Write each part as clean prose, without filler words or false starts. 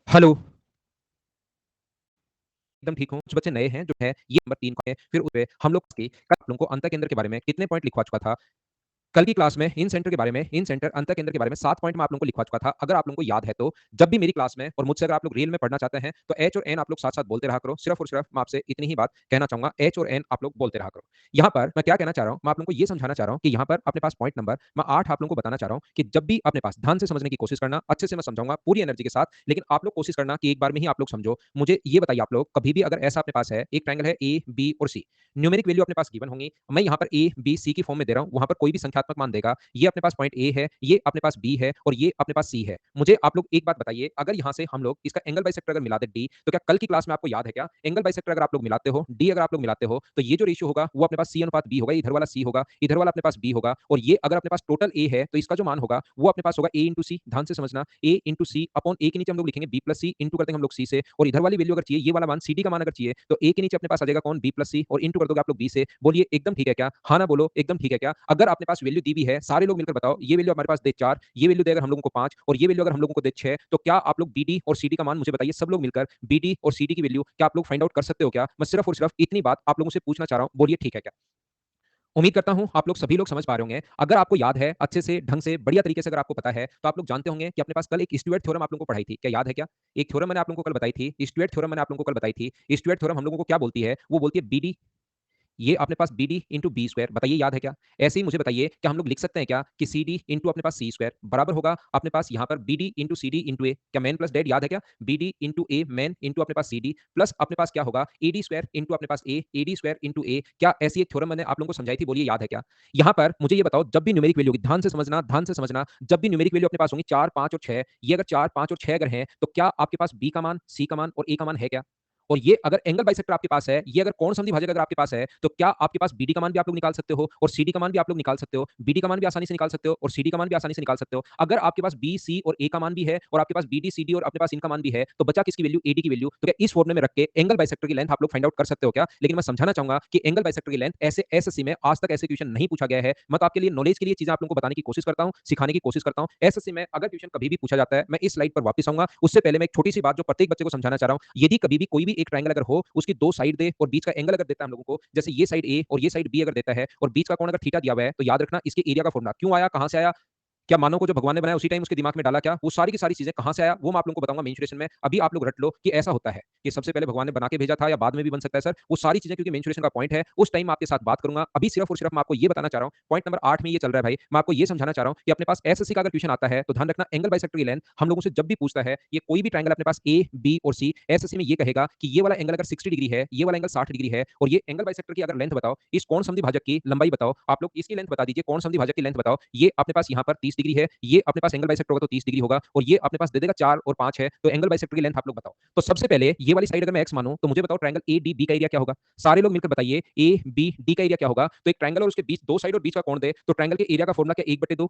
Hello. एकदम ठीक हूँ। कुछ बच्चे नए हैं जो है ये नंबर 3 का है। फिर उसपे हम लोग की कल आप लोगों को अंतर केंद्र के बारे में कितने पॉइंट लिखवा चुका था। कल की क्लास में इन सेंटर के बारे में, इन सेंटर अंतर केंद्र के बारे में 7 पॉइंट मैं आप लोगों को लिखवा चुका था। अगर आप लोगों को याद है तो जब भी मेरी क्लास में और मुझसे अगर आप लोग रियल में पढ़ना चाहते हैं तो एच और एन आप लोग साथ-साथ बोलते रहा करो। सिर्फ और सिर्फ मैं आपसे इतनी ही बात कहना चाहूँगा, एच और एन आप लोग बोलते रहा करो। यहाँ पर मैं क्या कहना चाह रहा हूँ, मैं आप लोगों को ये समझाना चाह रहा हूँ कि यहाँ पर अपने पास पॉइंट नंबर मैं 8 आप लोगों को बताना चाह रहा हूँ कि जब भी अपने पास ध्यान से समझने की कोशिश करना, अच्छे से मैं समझाऊँगा पूरी एनर्जी के साथ, लेकिन आप लोग कोशिश करना कि एक बार में ही आप लोग समझो। मुझे ये बताइए आप लोग कभी भी अगर ऐसा अपने पास है, एक ट्रायंगल है ए, बी और सी। न्यूमेरिक वैल्यू अपने पास गिवन होंगी। मैं यहाँ पर ए, बी, सी की फॉर्म में दे रहा हूँ। वहाँ पर कोई भी संख्यात्मक मान देगा। ये अपने पास पॉइंट ए है, ये अपने पास बी है और ये अपने पास सी है। मुझे आप लोग एक बात बताइए, अगर यहाँ से हम लोग इसका एंगल बाइसेक्टर अगर मिला दे डी, तो क्या कल की क्लास में आपको याद है क्या? एंगल बाइसेक्टर अगर आप लोग मिलाते हो, डी अगर आप लोग मिलाते हो, तो ये जो रेशियो होगा वो अपने पास सी अनुपात बी होगा। इधर वाला सी होगा, इधर वाला अपने पास बी होगा और ये अगर अपने पास टोटल ए है, तो इसका जो मान होगा वो अपने पास होगा ए इंटू सी। ध्यान से समझना, ए इंटू सी अपॉन ए के नीचे हम लोग लिखेंगे बी प्लस सी, इंटू कर देंगे हम लोग सी से और इधर वाली वैल्यू अगर चाहिए, ये वाला मान सी डी का मान अगर चाहिए, तो ए के नीचे अपने पास आ जाएगा कौन? बी प्लस सी और इंटू कर दोगे आप लोग बी से। बोलिए एकदम ठीक है क्या? हाँ ना बोलो, एकदम ठीक है क्या? अगर अपने पास वैल्यू दी भी है, सारे लोग मिलकर बताओ, ये वैल्यू हमारे पास दे 4, ये वैल्यू दे अगर हम लोगों को 5 और ये वैल्यू अगर हम लोगों को दे 6, तो क्या आप लोग बीडी और सीडी का मान मुझे बताइए, सब लोग मिलकर बीडी और सीडी की वैल्यू क्या आप लोग फाइंड आउट कर सकते हो क्या? मैं सिर्फ और सिर्फ इतनी बात आप लोगों से पूछना चाह रहा हूं, बोलिए ठीक है क्या? उम्मीद करता हूं आप लोग सभी लोग समझ पा रहे होंगे। अगर आपको याद है अच्छे से, ढंग से, बढ़िया तरीके से अगर आपको पता है, तो आप लोग जानते होंगे कि अपने पास कल एक स्टुअर्ट थ्योरम आप लोगों को पढ़ाई थी। क्या याद है क्या? एक थ्योरम मैंने आप लोगों को कल बताई थी, स्टुअर्ट थ्योरम मैंने आप लोगों को कल बताई थी। स्टुअर्ट थ्योरम हम लोगों को क्या बोलती है? वो बोलती है बीडी, ये अपने पास B D into B square. बताइए याद है क्या? ऐसे ही मुझे बताइए क्या हम लोग लिख सकते हैं क्या कि सी डी इंटू अपने पास सी स्क्वायर बराबर होगा अपने पास यहाँ पर B D into C D into A. क्या मैन प्लस डेड याद है क्या? B D into A man into अपने पास सी डी प्लस अपने पास क्या होगा? ए डी स्क्वायर इंटू अपने पास A D square into A. क्या ऐसी एक थ्योरम मैंने आप लोगों को समझाई थी? बोलिए याद है क्या? यहाँ पर मुझे ये बताओ, जब भी न्यूमेरिक वैल्यू होगी, ध्यान से समझना, ध्यान से समझना, जब भी न्यूमेरिक वैल्यू अपने पास होंगी 4, 5 और 6, ये अगर 4, 5 और 6 अगर हैं, तो क्या आपके पास बी का मान, सी का मान और ए का मान है क्या? और ये अगर एंगल बाइसेक्टर आपके पास है, ये अगर कोण समद्विभाजक अगर आपके पास है, तो क्या आपके पास बीडी का मान भी आप लोग निकाल सकते हो और सीडी का मान भी आप लोग निकाल सकते हो। बीडी का मान भी आसानी से निकाल सकते हो और सीडी का मान भी आसानी से निकाल सकते हो। अगर आपके पास बी, सी और ए का मान भी है और आपके पास बीडी, सीडी और अपने पास इनका मान भी है, तो बचा किसकी वैल्यू? एडी की वैल्यू। तो क्या इस फॉर्मूले में रख के एंगल बाइसेक्टर की लेंथ आप लोग फाइंड आउट कर सकते हो क्या? लेकिन मैं समझाना चाहूंगा कि एंगल बाइसेक्टर की लेंथ ऐसे एसएससी में आज तक ऐसे क्वेश्चन नहीं पूछा गया है। मैं तो आपके लिए नॉलेज के लिए चीजें आप लोगों को बताने की कोशिश करता हूं, सिखाने की कोशिश करता हूं। एसएससी में अगर क्वेश्चन कभी भी पूछा जाता है, मैं इस स्लाइड पर वापस आऊंगा, उससे पहले मैं एक छोटी सी बात जो प्रत्येक बच्चे को समझाना चाह रहा हूं। यदि कभी भी कोई भी एक ट्रायंगल अगर हो, उसकी दो साइड दे और बीच का एंगल अगर देता है हम लोगों को, जैसे ये साइड ए और ये साइड बी अगर देता है और बीच का कोण अगर थीटा दिया हुआ है, तो याद रखना इसके एरिया का फॉर्मूला क्यों आया, कहां से आया, क्या मानव को जो भगवान ने बनाया उसी टाइम उसके दिमाग में डाला क्या, वो सारी की सारी चीजें कहां से आया वो मैं आप लोगों को बताऊंगा मेंसुरेशन में। अभी आप लोग रट लो कि ऐसा होता है कि सबसे पहले भगवान ने बना के भेजा था या बाद में भी बन सकता है सर, वो सारी चीजें क्योंकि मेंसुरेशन का पॉइंट है, उस टाइम आपके साथ बात करूंगा। अभी सिर्फ और सिर्फ मैं आपको ये बताना चाह रहा हूं, पॉइंट नंबर 8 में ये चल रहा है भाई, मैं आपको ये समझाना चाह रहा हूं कि अपने पास एसएससी का अगर क्वेश्चन आता है तो ध्यान रखना एंगल बाइसेक्टर की लेंथ हम लोगों से जब भी पूछता है, ये कोई भी ट्रायंगल अपने पास ए, बी और सी, एसएससी में ये कहेगा कि ये वाला एंगल अगर 60 डिग्री है, ये वाला एंगल 60 डिग्री है और ये एंगल बाइसेक्टर की अगर लेंथ बताओ, इस कोण समद्विभाजक की लंबाई बताओ, आप लोग इसकी लेंथ बता दीजिए, कोण समद्विभाजक की लेंथ बताओ, ये अपने पास यहाँ पर 30 डिग्री है, ये अपने पास एंगल बाइसेक्टर होगा तो 30 डिग्री होगा और ये अपने पास दे देगा 4 और 5 है, तो एंगल बाइसेक्टर की लेंथ आप लोग बताओ। तो सबसे पहले ये वाली साइड अगर मैं एक्स मानूं तो मुझे बताओ ट्रायंगल ए डी बी का एरिया क्या होगा? सारे लोग मिलकर बताइए ए बी डी का एरिया क्या होगा? तो एक ट्रायंगल और उसके बीच दो साइड और बीच का कोण दे, तो ट्रायंगल के एरिया का फॉर्मूला क्या? 1/2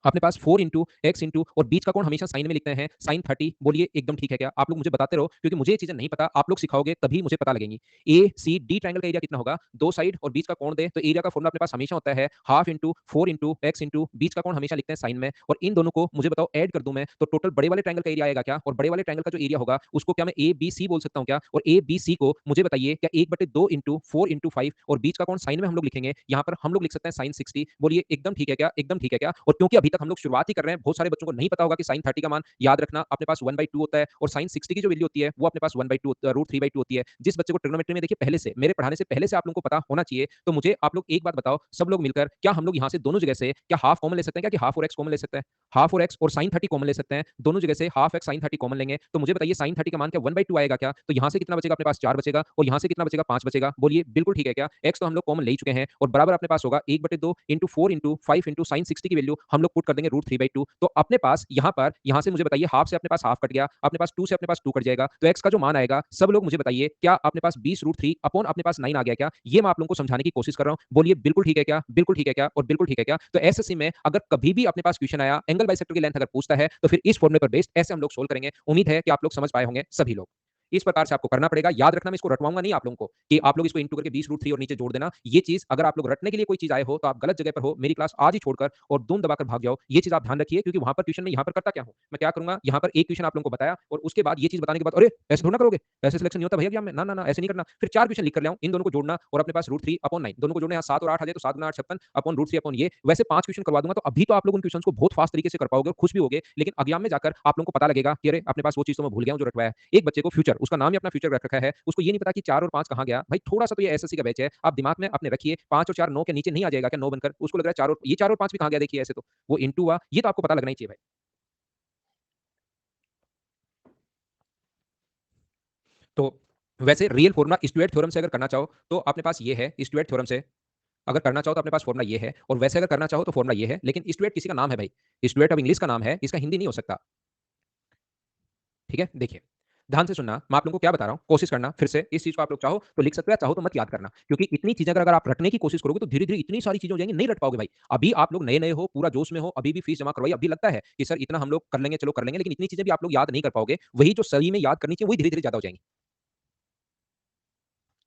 अपने पास 4 इंटू एक्स इंटू और बीच का कोण हमेशा साइन में लिखते हैं, साइन 30। बोलिए एकदम ठीक है क्या? आप लोग मुझे बताते रहो क्योंकि मुझे ये चीजें नहीं पता, आप लोग सिखाओगे तभी मुझे पता लगेंगी। ए सी डी ट्रायंगल का एरिया कितना होगा? दो साइड और बीच का कोण दे, तो एरिया का फॉर्मूला अपने पास हमेशा होता है half into 4 into X into बीच का कोण हमेशा लिखते हैं साइन में, और इन दोनों को मुझे बताओ ऐड कर दूं मैं तो टोटल बड़े वाले ट्रायंगल का एरिया आएगा क्या? और बड़े वाले ट्रायंगल का जो एरिया होगा उसको क्या मैं ए बी सी बोल सकता हूँ क्या? और ए बी सी को मुझे बताइए क्या 1/2 इंटू 4 इंटू 5 और बीच का कोण साइन में हम लोग लिखेंगे, यहाँ पर हम लोग लिख सकते हैं साइन 60। बोलिए एकदम ठीक है क्या? एकदम ठीक है क्या? और क्योंकि अभी तक हम लोग शुरुआत ही कर रहे हैं, बहुत सारे बच्चों को नहीं पता होगा कि साइन 30 का मान याद रखना अपने पास 1/2 होता है और साइन 60 की जो वैल्यू होती है वो अपने पास 1/2 √3/2 होती है। जिस बच्चे को ट्रिग्नोमेट्री में देखिए पहले से मेरे पढ़ाने से पहले से आप लोगों को पता होना चाहिए, तो मुझे आप लोग एक बात बताओ सब लोग मिलकर, क्या हम लोग यहाँ से दोनों जगह से क्या हाफ कॉमन ले सकते हैं क्या? कि हाफ और एक्स कॉमन ले सकते हैं, हाफ और एक्स और साइन 30 कॉमन ले सकते हैं, दोनों जगह से हाफ एक्स साइन 30 कॉमन लेंगे, तो मुझे बताइए साइन 30 का मान क्या 1/2 आएगा क्या? तो यहाँ से कितना बचेगा? अपने पास 4 बचेगा और यहाँ से कितना बचेगा? 5 बचेगा। बोलिए बिल्कुल ठीक है क्या? एक्स तो हम लोग कॉमन ले चुके हैं और बराबर अपने पास होगा 1/2 इंटू 4 इंटू 5 इंटू साइन 60 की वैल्यू हम लोग पुट कर देंगे √3/2। तो अपने पास यहाँ पर यहाँ से मुझे बताइए हाफ से अपने पास हाफ कट गया, अपने पास 2 से अपने पास 2 कट जाएगा, तो एक्स का जो मान आएगा सब लोग मुझे बताइए क्या अपने पास 20 √3 अपॉन अपने पास 9 आ गया क्या? ये मैं आप लोगों को समझाने की कोशिश कर रहा हूं। बोलिए बिल्कुल ठीक है क्या? बिल्कुल ठीक है क्या? और बिल्कुल ठीक है क्या? तो एसएससी में अगर कभी भी अपने पास क्वेश्चन आया एंगल बाइसेक्टर की लेंथ अगर पूछता है तो फिर इस फॉर्मूले पर बेस्ड ऐसे हम लोग सोल्व करेंगे। उम्मीद है कि आप लोग समझ पाए होंगे सभी लोग। इस प्रकार से आपको करना पड़ेगा। याद रखना, मैं इसको रटवाऊँगा नहीं आप लोगों को कि आप लोग इसको इंटू करके 20√3 और नीचे जोड़ देना। ये चीज़ अगर आप लोग रटने के लिए कोई चीज़ आए हो, तो आप गलत जगह पर हो। मेरी क्लास आज ही छोड़कर और धूम दबाकर भाग जाओ। ये चीज़ आप ध्यान रखिए, क्योंकि वहाँ पर ट्यूशन में यहाँ पर करता क्या हूँ? मैं क्या करूँगा, यहाँ पर एक क्वेश्चन आप लोगों को बताया और उसके बाद ये चीज़ बताने के बाद, अरे! ऐसे थोड़ी ना करोगे, ऐसे सिलेक्शन नहीं होता भैया एग्जाम में। ना, ना, ना, ऐसे नहीं करना। फिर 4 क्वेश्चन लिख कर ले आओ, इन दोनों को जोड़ना और अपने पास √3/9 दोनों को जोड़ना। यहाँ 7 और 8 आ जाए तो 7 गुना 8 56 अपॉन √3 अपॉन ये। वैसे 5 क्वेश्चन करवा दूँगा, तो अभी तो आप लोग उन क्वेश्चन्स को बहुत फास्ट तरीके से कर पाओगे और खुश भी होगे। लेकिन एग्जाम में जाकर आप लोगों को पता लगेगा कि अरे! अपने पास वो चीज़ तो मैं भूल गया हूँ जो रटवाया है। एक बच्चे को फ्यूचर, उसका नाम ही अपना फ्यूचर रख रखा है। उसको ये नहीं पता कि 4 और 5 कहाँ गया। भाई थोड़ा-सा तो ये एसएससी का बैच है। आप दिमाग में अपने रखिए, 5 और 4 9 के नीचे नहीं आ जाएगा क्या 9 बनकर? उसको लग रहा है 4 और ये 4 और 5 भी कहाँ गया देखिए ऐसे तो। वो इंटू हुआ, ये तो आपको पता लगना ही चाहिए भाई। तो वैसे रियल फॉर्मूला स्टुअर्ट थ्योरम से अगर करना चाहो, तो अपने पास ये है स्टुअर्ट थ्योरम से अगर करना चाहो तो अपने पास फॉर्मूला ये है, और वैसे अगर करना चाहो तो फॉर्मूला ये है। लेकिन स्टुअर्ट किसी का नाम है भाई। स्टुअर्ट अब इंग्लिश का नाम है, इसका हिंदी नहीं हो सकता। ठीक है? देखिए, ध्यान से सुनना, मैं आप लोगों को क्या बता रहा हूँ, कोशिश करना फिर से इस चीज़ को आप लोग चाहो तो लिख सकते हो या चाहो तो मत याद करना। क्योंकि इतनी चीज़ें अगर अगर आप रटने की कोशिश करोगे तो धीरे-धीरे इतनी सारी चीज़ें हो जाएँगी, नहीं रट पाओगे भाई। अभी आप लोग नए-नए हो, पूरा जोश में हो, अभी भी फीस जमा करवाई, अभी लगता है कि सर इतना हम लोग कर लेंगे, चलो कर लेंगे, लेकिन इतनी चीज़ें भी आप लोग याद नहीं कर पाओगे। वही जो सही में याद करनी चाहिए, वही धीरे-धीरे ज़्यादा हो जाएँगी।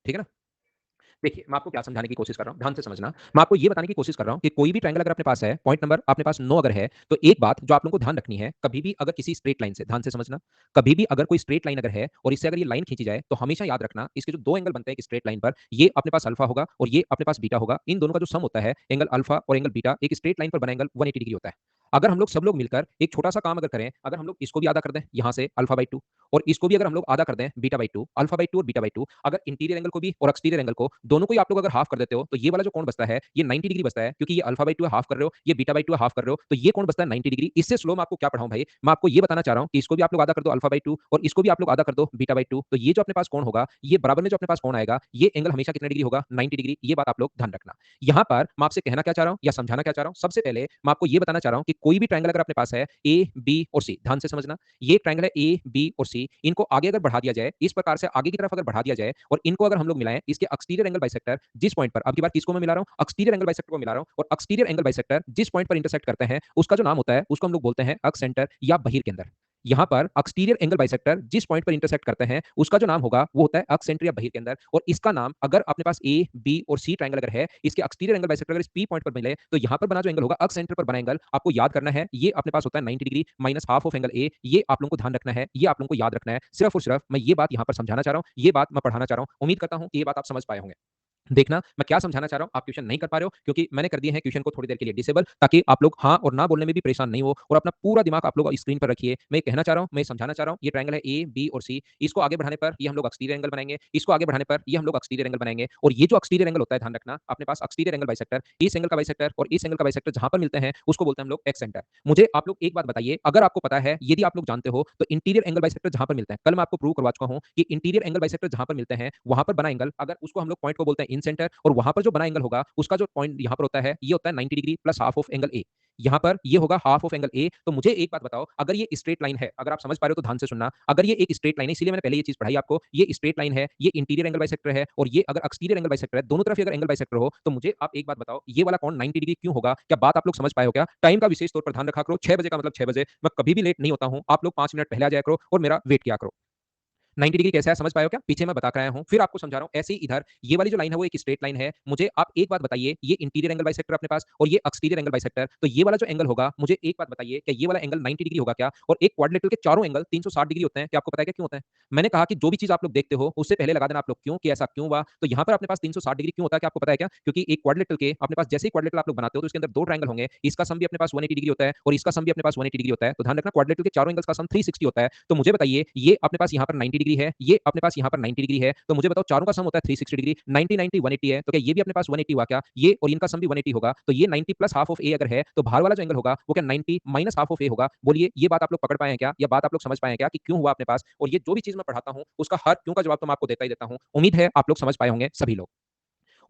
ठीक है ना? देखिए, मैं आपको क्या समझाने की कोशिश कर रहा हूँ, ध्यान से समझना। मैं आपको ये बताने की कोशिश कर रहा हूँ कि कोई भी ट्रायंगल अगर अपने पास है, पॉइंट नंबर अपने पास 9 अगर है, तो एक बात जो आप लोगों को ध्यान रखनी है, कभी भी अगर किसी स्ट्रेट लाइन से, ध्यान से समझना, कभी भी अगर कोई स्ट्रेट लाइन अगर है और इससे अगर ये लाइन खींची जाए, तो हमेशा याद रखना, इसके जो 2 एंगल बनते हैं एक स्ट्रेट लाइन पर, ये अपने पास अल्फा होगा और ये अपने पास बीटा होगा। इन दोनों का जो सम होता है, एंगल अल्फा और एंगल बीटा, एक स्ट्रेट लाइन पर बना एंगल 180 डिग्री होता है। अगर हम लोग सब लोग मिलकर एक छोटा-सा काम अगर करें, अगर हम लोग इसको भी आधा कर दें, यहाँ से अल्फा बाई 2 और इसको भी अगर हम लोग आधा कर दें, बीटा बाई 2, अल्फा बाई 2 और बीटा बाई 2, अगर इंटीरियर एंगल को भी और एक्सटीरियर एंगल को, दोनों को ही आप लोग अगर हाफ कर देते हो, तो ये वाला जो कोण बचता है, ये 90 डिग्री बचता है, क्योंकि ये अल्फा बाई 2 हाफ कर रहे हो, ये बीटा बाई 2 हाफ कर रहे हो, तो ये कोण बचता है 90 डिग्री। इससे स्लो मैं आपको क्या पढ़ाऊँ भाई, मैं आपको ये बताना चाह रहा हूँ कि इसको भी आप लोग आधा कर दो अल्फा बाई 2 और इसको भी आप लोग आधा कर दो बीटा बाई 2, तो ये जो अपने पास कोण होगा, ये बराबर में जो अपने पास कोण आएगा, ये एंगल हमेशा कितने डिग्री होगा? 90 डिग्री। ये बात आप लोग ध्यान रखना। यहाँ पर मैं आपसे कहना क्या चाह रहा हूँ या समझाना क्या चाह रहा हूँ, सबसे पहले मैं आपको ये बताना चाह रहा हूँ कि कोई भी ट्रायंगल अगर अपने पास है, ए, बी और सी, ध्यान से समझना। ये ट्रायंगल है ए, बी और सी, इनको आगे अगर बढ़ा दिया जाए, इस प्रकार से आगे की तरफ अगर बढ़ा दिया जाए और इनको अगर हम लोग मिलाएं, इसके एक्सटीरियर एंगल बाइसेक्टर जिस पॉइंट पर, अब की बार किसको मैं मिला रहा हूं, एक्सटीरियर एंगल बाइसेक्टर को मिला रहा हूं, और एक्सटीरियर एंगल बाइसेक्टर जिस पॉइंट पर इंटरसेक्ट करते हैं, उसका जो नाम होता है उसको हम लोग बोलते हैं अक्ष सेंटर या बहिर्केंद्र। यहाँ पर एक्सटीरियर एंगल बाइसेक्टर जिस पॉइंट पर इंटरसेक्ट करते हैं, उसका जो नाम होगा वो होता है अक्ष सेंटर या बहिर्केंद्र, और इसका नाम अगर अपने पास ए, बी और सी ट्रायंगल अगर है, इसके एक्सटीरियर एंगल बाइसेक्टर अगर इस पी पॉइंट पर मिले, तो यहाँ पर बना जो एंगल होगा अक्ष सेंटर पर बना एंगल आपको याद करना है, ये अपने पास होता है 90 degree minus half of angle A. ये आप लोगों को ध्यान रखना है, ये आप लोगों को याद रखना है। सिर्फ और सिर्फ मैं ये बात यहाँ पर समझाना चाह रहा हूँ, ये बात मैं पढ़ाना चाह रहा हूँ। उम्मीद करता हूँ कि ये बात आप समझ पाए होंगे। देखना मैं क्या समझाना चाह रहा हूँ, आप क्वेश्चन नहीं कर पा रहे हो क्योंकि मैंने कर दिए हैं क्वेश्चन को थोड़ी देर के लिए डिसेबल, ताकि आप लोग हाँ और ना बोलने में भी परेशान नहीं हो, और अपना पूरा दिमाग आप लोग स्क्रीन पर रखिए। मैं ये कहना चाह रहा हूँ, मैं ये समझाना चाह रहा हूँ, ये ट्रायंगल है ए, बी और सी, इसको आगे बढ़ाने पर ये हम लोग एक्सटीरियर एंगल बनाएंगे, इसको आगे बढ़ाने पर ये हम लोग एक्सटीरियर एंगल बनाएंगे, और ये जो एक्सटीरियर एंगल होता है, ध्यान रखना अपने पास एक्सटीरियर एंगल बाइसेक्टर, इस एंगल का बाइसेक्टर और इस एंगल का बाइसेक्टर जहां पर मिलते हैं उसको बोलते हैं हम लोग एक्स सेंटर। मुझे आप लोग एक बात बताइए, अगर आपको पता है, यदि आप लोग जानते हो, तो इंटीरियर एंगल बाइसेक्टर जहां पर मिलते हैं, कल मैं आपको प्रूव करवा चुका हूं कि इंटीरियर एंगल बाइसेक्टर जहां पर मिलते हैं वहां पर बना एंगल, अगर उसको हम लोग पॉइंट को बोलते हैं इन सेंटर, और वहां पर जो बना एंगल होगा उसका जो पॉइंट यहाँ पर होता है, ये होता है 90 degree plus half of angle A. यहाँ पर ये होगा हाफ ऑफ एंगल ए। तो मुझे एक बात बताओ, अगर ये स्ट्रेट लाइन है, अगर आप समझ पा रहे हो तो ध्यान से सुनना, अगर ये एक स्ट्रेट लाइन है, इसीलिए मैंने पहले ये चीज पढ़ाई आपको, ये स्ट्रेट लाइन है, ये इंटीरियर एंगल बाइसेक्टर है, और ये अगर एक्सटीरियर एंगल बाइसेक्टर है, दोनों तरफ ही अगर एंगल बाइसेक्टर हो, तो मुझे आप एक बात बताओ, ये वाला कोण 90 डिग्री क्यों होगा? क्या बात आप लोग समझ पाए हो क्या? टाइम का विशेष तौर पर ध्यान रखा करो, 6 बजे का मतलब 6 बजे, मैं कभी भी लेट नहीं होता हूं, आप लोग 5 मिनट पहले आ जाया करो और मेरा वेट किया करो। 90 डिग्री कैसा है समझ पाए हो क्या? पीछे मैं बता कर आया हूँ, फिर आपको समझा रहा हूँ। ऐसे ही इधर ये वाली जो लाइन है वो एक स्ट्रेट लाइन है। मुझे आप एक बात बताइए, ये इंटीरियर एंगल बाइसेक्टर अपने पास और ये एक्सटीरियर एंगल बाइसेक्टर, तो ये वाला जो एंगल होगा, मुझे एक बात बताइए, क्या ये वाला एंगल 90 डिग्री होगा क्या? और एक क्वाड्रिलेटरल के चारों एंगल 360 डिग्री होते हैं, क्या आपको पता है क्या क्यों होता है? मैंने कहा कि जो भी चीज़ आप लोग देखते हो, उससे पहले लगा देना आप लोग क्यों, कि ऐसा क्यों हुआ? तो यहाँ पर अपने पास 360 डिग्री क्यों होता है, क्या आपको पता है क्या? क्योंकि एक क्वाड्रिलेटरल के अपने पास जैसे ही क्वाड्रिलेटरल आप लोग बनाते हो, तो इसके अंदर 2 ट्रायंगल होंगे, इसका सम भी अपने पास 180 डिग्री होता है और इसका सम भी अपने पास 180 डिग्री होता है। तो ध्यान रखना, क्वाड्रिलेटरल के चारों एंगल्स का सम 360 होता है। तो मुझे बताइए, ये अपने पास यहाँ पर 90 डिग्री है, ये अपने पास यहाँ पर 90 डिग्री है, तो मुझे बताओ चारों का सम होता है 360 डिग्री, 90 90 180 है, तो क्या ये भी अपने पास 180 हुआ क्या? ये और इनका सम भी 180 होगा, तो ये 90 प्लस हाफ ऑफ ए अगर है, तो बाहर वाला जो एंगल होगा वो क्या 90 माइनस हाफ ऑफ ए होगा? बोलिए, ये बात आप लोग पकड़ पाए हैं क्या? या बात आप लोग समझ पाए हैं क्या कि क्यों हुआ अपने पास? और ये जो भी चीज़ मैं पढ़ाता हूँ, उसका हर क्यों का जवाब तो मैं आपको देता ही देता हूँ। उम्मीद है आप लोग समझ पाए होंगे सभी लोग।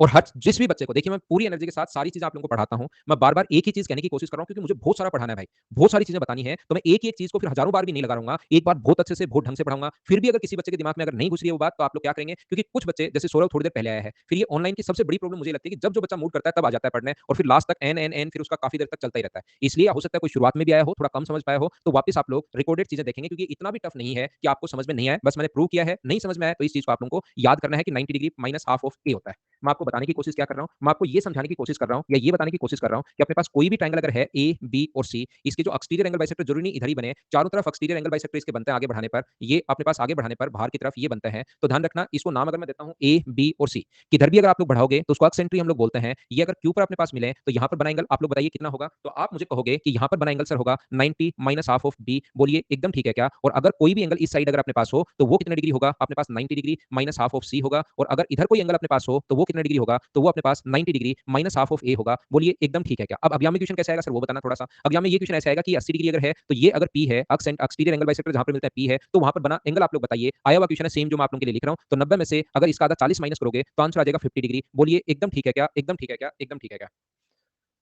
और हर जिस भी बच्चे को देखिए मैं पूरी एनर्जी के साथ सारी चीज़ें आप लोगों को पढ़ाता हूँ। मैं बार-बार एक ही चीज़ कहने की कोशिश कर रहा हूँ क्योंकि मुझे बहुत सारा पढ़ाना है भाई। बहुत सारी चीज़ें बतानी है, तो मैं एक ही एक चीज़ को फिर हज़ारों बार भी नहीं लगा रहूँगा। एक बार बहुत अच्छे से, बहुत ढंग से पढ़ाऊँगा। फिर भी अगर किसी बच्चे के दिमाग में अगर नहीं घुस रही है वो बात, तो आप लोग क्या करेंगे? क्योंकि कुछ बच्चे जैसे सौरभ थोड़ी देर पहले आया है। फिर ये ऑनलाइन की सबसे बड़ी प्रॉब्लम मुझे लगती है कि जब जो बच्चा मूड करता है तब आ जाता है पढ़ने और फिर लास्ट तक एन फिर उसका काफ़ी देर तक चलता ही रहता है। इसलिए हो सकता है कोई शुरुआत में भी आया हो, थोड़ा कम समझ पाया हो, तो वापस आप लोग रिकॉर्डेड चीज़ें देखेंगे क्योंकि इतना भी टफ नहीं है कि आपको समझ में नहीं आए। बस मैंने प्रूव किया है, नहीं समझ में आया तो इस चीज़ को आप लोगों को याद करना है कि 90 डिग्री माइनस हाफ ऑफ ए होता है। मैं आपको बताने की कोशिश क्या कर रहा हूँ? मैं आपको ये समझाने की कोशिश कर रहा हूँ या ये बताने की कोशिश कर रहा हूँ कि अपने पास कोई भी ट्रायंगल अगर है ए, बी और सी, इसके जो एक्सटीरियर एंगल बाइसेक्टर जरूरी नहीं इधर ही बने, चारों तरफ एक्सटीरियर एंगल बाइसेक्टर इसके बनते हैं आगे बढ़ाने पर, ये अपने पास आगे बढ़ाने पर बाहर की तरफ ये बनते हैं। तो ध्यान रखना इसको नाम अगर मैं देता हूँ ए, बी और सी, किधर भी अगर आप लोग बढ़ाओगे तो उसको एक्सेंट्री हम लोग बोलते हैं। ये अगर क्यू पर अपने पास मिले तो यहाँ पर बना एंगल आप लोग बताइए कितना होगा? तो आप मुझे कहोगे कि यहाँ पर बना एंगल सर होगा 90 माइनस हाफ ऑफ बी, बोलिए एकदम ठीक है क्या? और अगर कोई भी एंगल इस साइड अगर अपने पास हो तो वो कितने डिग्री होगा? अपने पास 90 डिग्री माइनस हाफ ऑफ सी होगा और अगर इधर कोई एंगल अपने पास हो तो वो कितने डिग्री होगा? तो वो अपने पास 90 डिग्री माइनस हाफ ऑफ ए होगा। बोलिए एकदम ठीक है क्या? अब एग्जाम में क्वेश्चन कैसे आएगा सर वो बताना थोड़ा-सा। एग्जाम में ये क्वेश्चन ऐसे आएगा कि 80 डिग्री अगर है तो ये अगर पी है, एक्सटीरियर एंगल बाइसेक्टर जहाँ पे मिलता है पी है, तो वहाँ पर बना एंगल आप लोग बताइए। आया हुआ क्वेश्चन है सेम जो मैं आप लोगों के लिए लिख रहा हूँ। तो 90 में से अगर इसका आधा 40 माइनस करोगे तो आंसर आ जाएगा 50 डिग्री। बोलिए एकदम ठीक है क्या? एकदम ठीक है क्या? एकदम ठीक है क्या?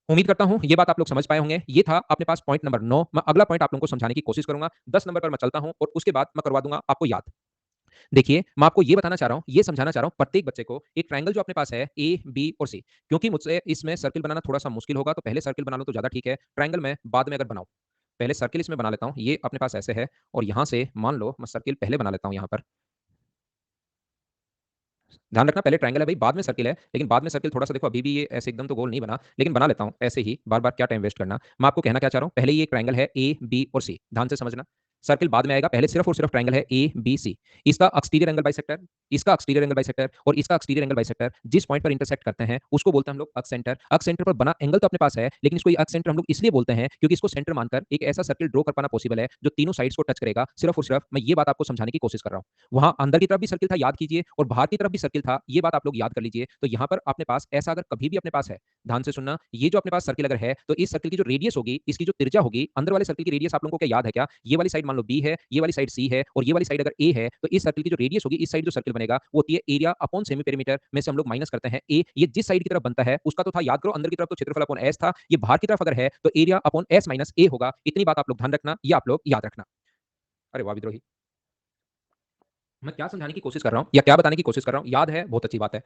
उम्मीद करता हूँ ये बात आप लोग समझ पाए होंगे। ये था अपने पास पॉइंट नंबर 9। मैं अगला पॉइंट आप लोगों को समझाने की कोशिश करूँगा। 10 नंबर पर मैं चलता हूँ और उसके बाद मैं करवा दूँगा आपको याद। देखिए, मैं आपको ये बताना चाह रहा हूँ, ये समझाना चाह रहा हूँ प्रत्येक बच्चे को एक ट्रायंगल जो अपने पास है ए, बी और सी। क्योंकि मुझसे इसमें सर्किल बनाना थोड़ा-सा मुश्किल होगा तो पहले सर्किल बना लूँ तो ज़्यादा ठीक है। ट्रायंगल मैं बाद में अगर बनाऊँ। पहले सर्किल इसमें बना लेता हूँ। ये अपने पास ऐसे है और यहाँ से मान लो मैं सर्किल पहले बना लेता हूँ यहाँ पर। ध्यान रखना पहले ट्रायंगल है भाई, बाद में सर्किल है, लेकिन बाद में सर्किल थोड़ा-सा देखो अभी भी ये ऐसे एकदम तो गोल नहीं बना, लेकिन बना लेता हूँ ऐसे ही, बार-बार क्या टाइम वेस्ट करना। मैं आपको कहना क्या चाह रहा हूँ, पहले ये एक ट्रायंगल है ए, बी और सी, ध्यान से समझना। सर्किल बाद में आएगा, पहले सिर्फ और सिर्फ ट्रायंगल है ए, बी, सी। इसका एक्सटीरियर एंगल बाइसेक्टर, इसका एक्सटीरियर एंगल बाइसेक्टर और इसका एक्सटीरियर एंगल बाइसेक्टर जिस पॉइंट पर इंटरसेक्ट करते हैं, उसको बोलते हैं हम लोग एक्सेंटर। एक्सेंटर पर बना एंगल तो अपने पास है, लेकिन इसको एक्सेंटर हम लोग इसलिए बोलते हैं क्योंकि इसको सेंटर मानकर एक ऐसा सर्किल ड्रॉ कर पाना पॉसिबल है, जो तीनों साइड्स को टच करेगा। सिर्फ और सिर्फ मैं ये बात आपको समझाने की कोशिश कर रहा हूँ। वहाँ अंदर की तरफ भी सर्किल था याद कीजिए और बाहर की तरफ भी सर्किल था, ये बात आप लोग याद कर लीजिए। तो यहाँ पर अपने पास ऐसा अगर कभी भी अपने पास है, ध्यान से सुनना, ये जो अपने पास सर्किल अगर है, तो इस सर्किल की जो रेडियस होगी, इसकी जो त्रिज्या होगी, अंदर वाले सर्किल की रेडियस आप लोगों को क्या याद है क्या? ये वाली साइड मान लो बी है, ये वाली साइड सी है और ये वाली साइड अगर ए है, तो इस सर्किल की जो रेडियस होगी, इस साइड जो सर्किल बनेगा, वो होती है एरिया अपॉन सेमी पेरीमीटर में से हम लोग माइनस करते हैं ए। ये जिस साइड की तरफ बनता है, उसका तो था याद करो, अंदर की तरफ तो क्षेत्रफल अपॉन एस था, ये बाहर की तरफ अगर है, तो एरिया अपॉन एस माइनस ए होगा। इतनी बात आप लोग ध्यान रखना, ये आप लोग याद रखना। अरे वाह विद्रोही! मैं क्या समझाने की कोशिश कर रहा हूँ या क्या बताने की कोशिश कर रहा हूँ, याद है, बहुत अच्छी बात है।